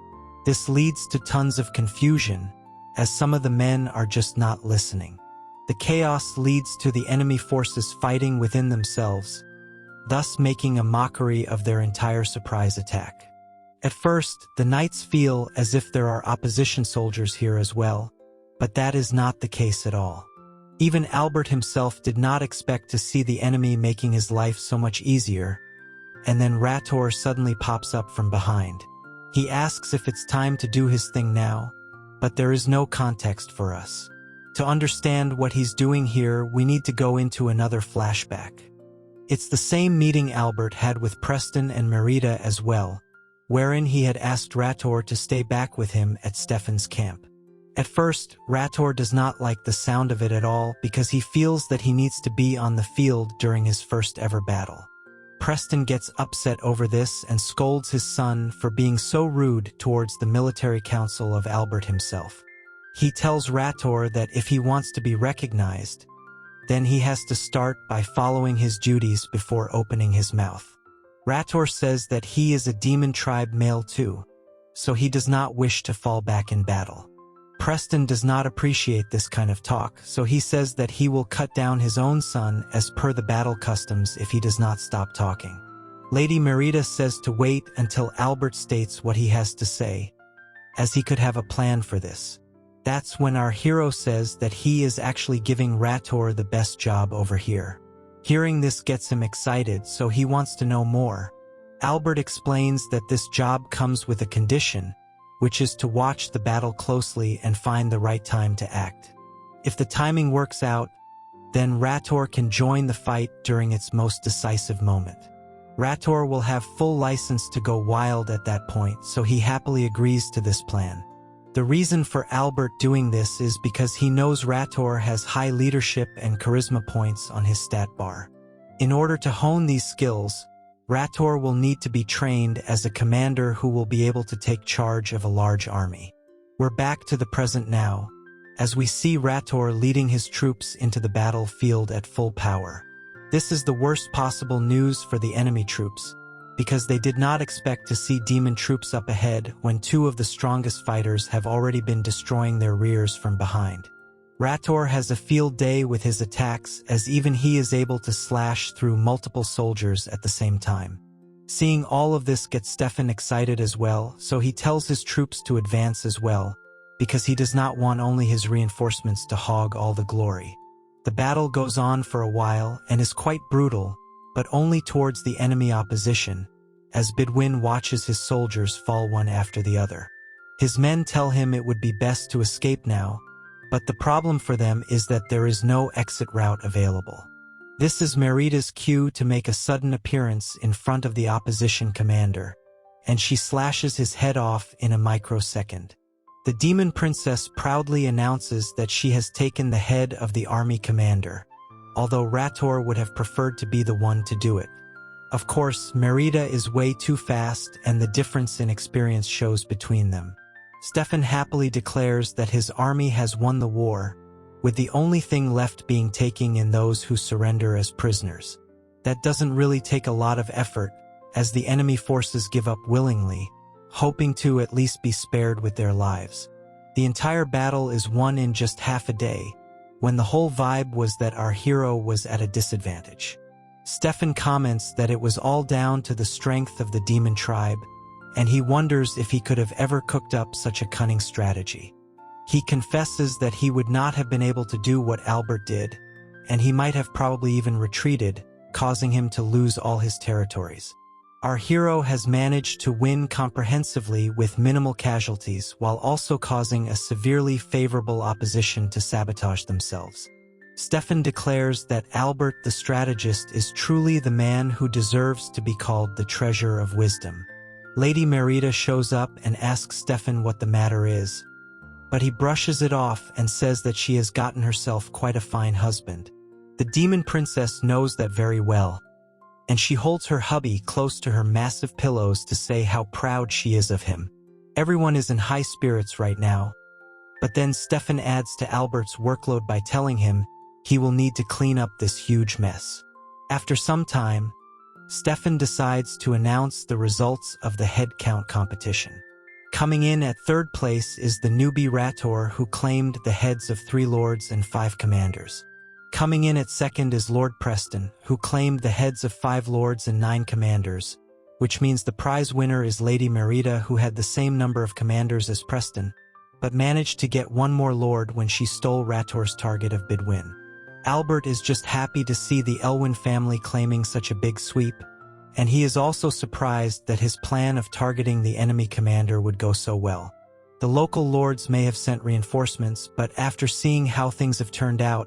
This leads to tons of confusion, as some of the men are just not listening. The chaos leads to the enemy forces fighting within themselves, thus making a mockery of their entire surprise attack. At first, the knights feel as if there are opposition soldiers here as well, but that is not the case at all. Even Albert himself did not expect to see the enemy making his life so much easier, and then Rator suddenly pops up from behind. He asks if it's time to do his thing now, but there is no context for us. To understand what he's doing here, we need to go into another flashback. It's the same meeting Albert had with Preston and Merida as well, wherein he had asked Rator to stay back with him at Stefan's camp. At first, Rator does not like the sound of it at all because he feels that he needs to be on the field during his first ever battle. Preston gets upset over this and scolds his son for being so rude towards the military council of Albert himself. He tells Rator that if he wants to be recognized, then he has to start by following his duties before opening his mouth. Rator says that he is a demon tribe male too, so he does not wish to fall back in battle. Preston does not appreciate this kind of talk, so he says that he will cut down his own son as per the battle customs if he does not stop talking. Lady Merida says to wait until Albert states what he has to say, as he could have a plan for this. That's when our hero says that he is actually giving Rator the best job over here. Hearing this gets him excited, so he wants to know more. Albert explains that this job comes with a condition, which is to watch the battle closely and find the right time to act. If the timing works out, then Rator can join the fight during its most decisive moment. Rator will have full license to go wild at that point, so he happily agrees to this plan. The reason for Albert doing this is because he knows Rator has high leadership and charisma points on his stat bar. In order to hone these skills, Rator will need to be trained as a commander who will be able to take charge of a large army. We're back to the present now, as we see Rator leading his troops into the battlefield at full power. This is the worst possible news for the enemy troops, because they did not expect to see demon troops up ahead when two of the strongest fighters have already been destroying their rears from behind. Rator has a field day with his attacks, as even he is able to slash through multiple soldiers at the same time. Seeing all of this gets Stefan excited as well, so he tells his troops to advance as well, because he does not want only his reinforcements to hog all the glory. The battle goes on for a while and is quite brutal, but only towards the enemy opposition, as Bidwin watches his soldiers fall one after the other. His men tell him it would be best to escape now, but the problem for them is that there is no exit route available. This is Merida's cue to make a sudden appearance in front of the opposition commander, and she slashes his head off in a microsecond. The demon princess proudly announces that she has taken the head of the army commander, although Rator would have preferred to be the one to do it. Of course, Merida is way too fast, and the difference in experience shows between them. Stefan happily declares that his army has won the war, with the only thing left being taking in those who surrender as prisoners. That doesn't really take a lot of effort, as the enemy forces give up willingly, hoping to at least be spared with their lives. The entire battle is won in just half a day, when the whole vibe was that our hero was at a disadvantage. Stefan comments that it was all down to the strength of the demon tribe, and he wonders if he could have ever cooked up such a cunning strategy. He confesses that he would not have been able to do what Albert did, and he might have probably even retreated, causing him to lose all his territories. Our hero has managed to win comprehensively with minimal casualties while also causing a severely favorable opposition to sabotage themselves. Stefan declares that Albert the strategist is truly the man who deserves to be called the treasure of wisdom. Lady Merida shows up and asks Stefan what the matter is, but he brushes it off and says that she has gotten herself quite a fine husband. The demon princess knows that very well, and she holds her hubby close to her massive pillows to say how proud she is of him. Everyone is in high spirits right now, but then Stefan adds to Albert's workload by telling him he will need to clean up this huge mess. After some time, Stefan decides to announce the results of the head count competition. Coming in at third place is the newbie Rator, who claimed the heads of 3 lords and 5 commanders. Coming in at second is Lord Preston, who claimed the heads of 5 lords and 9 commanders, which means the prize winner is Lady Merida, who had the same number of commanders as Preston, but managed to get 1 more lord when she stole Rator's target of Bidwin. Albert is just happy to see the Elwyn family claiming such a big sweep, and he is also surprised that his plan of targeting the enemy commander would go so well. The local lords may have sent reinforcements, but after seeing how things have turned out,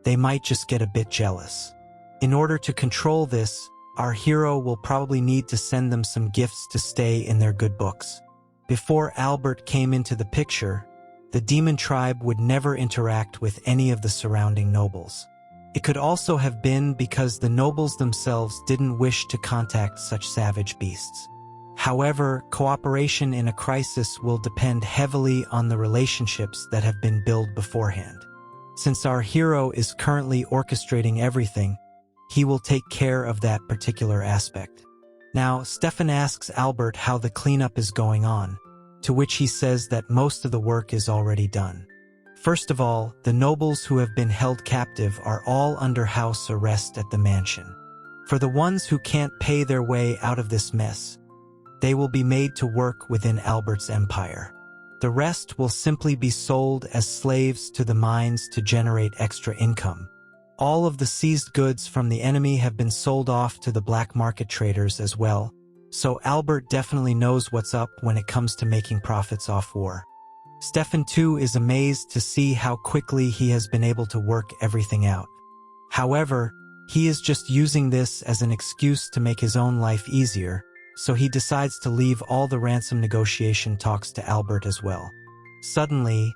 they might just get a bit jealous. In order to control this, our hero will probably need to send them some gifts to stay in their good books. Before Albert came into the picture, the demon tribe would never interact with any of the surrounding nobles. It could also have been because the nobles themselves didn't wish to contact such savage beasts. However, cooperation in a crisis will depend heavily on the relationships that have been built beforehand. Since our hero is currently orchestrating everything, he will take care of that particular aspect. Now, Stefan asks Albert how the cleanup is going on, to which he says that most of the work is already done. First of all, the nobles who have been held captive are all under house arrest at the mansion. For the ones who can't pay their way out of this mess, they will be made to work within Albert's empire. The rest will simply be sold as slaves to the mines to generate extra income. All of the seized goods from the enemy have been sold off to the black market traders as well, so Albert definitely knows what's up when it comes to making profits off war. Stefan too is amazed to see how quickly he has been able to work everything out. However, he is just using this as an excuse to make his own life easier, so he decides to leave all the ransom negotiation talks to Albert as well. Suddenly,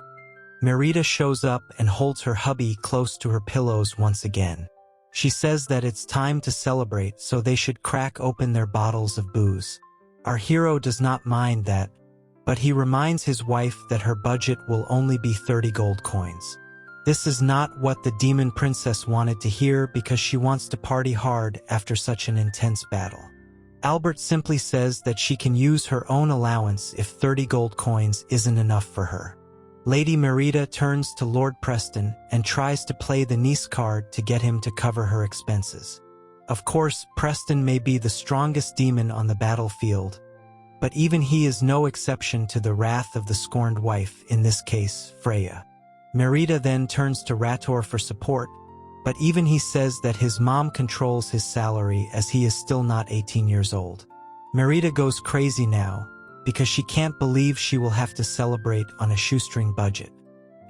Merida shows up and holds her hubby close to her pillows once again. She says that it's time to celebrate, so they should crack open their bottles of booze. Our hero does not mind that, but he reminds his wife that her budget will only be 30 gold coins. This is not what the demon princess wanted to hear because she wants to party hard after such an intense battle. Albert simply says that she can use her own allowance if 30 gold coins isn't enough for her. Lady Merida turns to Lord Preston and tries to play the niece card to get him to cover her expenses. Of course, Preston may be the strongest demon on the battlefield, but even he is no exception to the wrath of the scorned wife, in this case, Freya. Merida then turns to Rator for support, but even he says that his mom controls his salary as he is still not 18 years old. Merida goes crazy now, because she can't believe she will have to celebrate on a shoestring budget.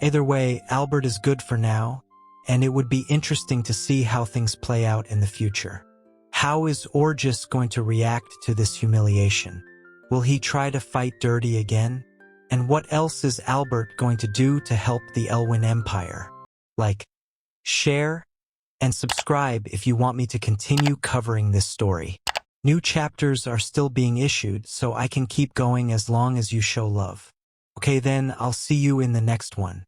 Either way, Albert is good for now, and it would be interesting to see how things play out in the future. How is Orgis going to react to this humiliation? Will he try to fight dirty again? And what else is Albert going to do to help the Elwyn Empire? Like, share, and subscribe if you want me to continue covering this story. New chapters are still being issued, so I can keep going as long as you show love. Okay then, I'll see you in the next one.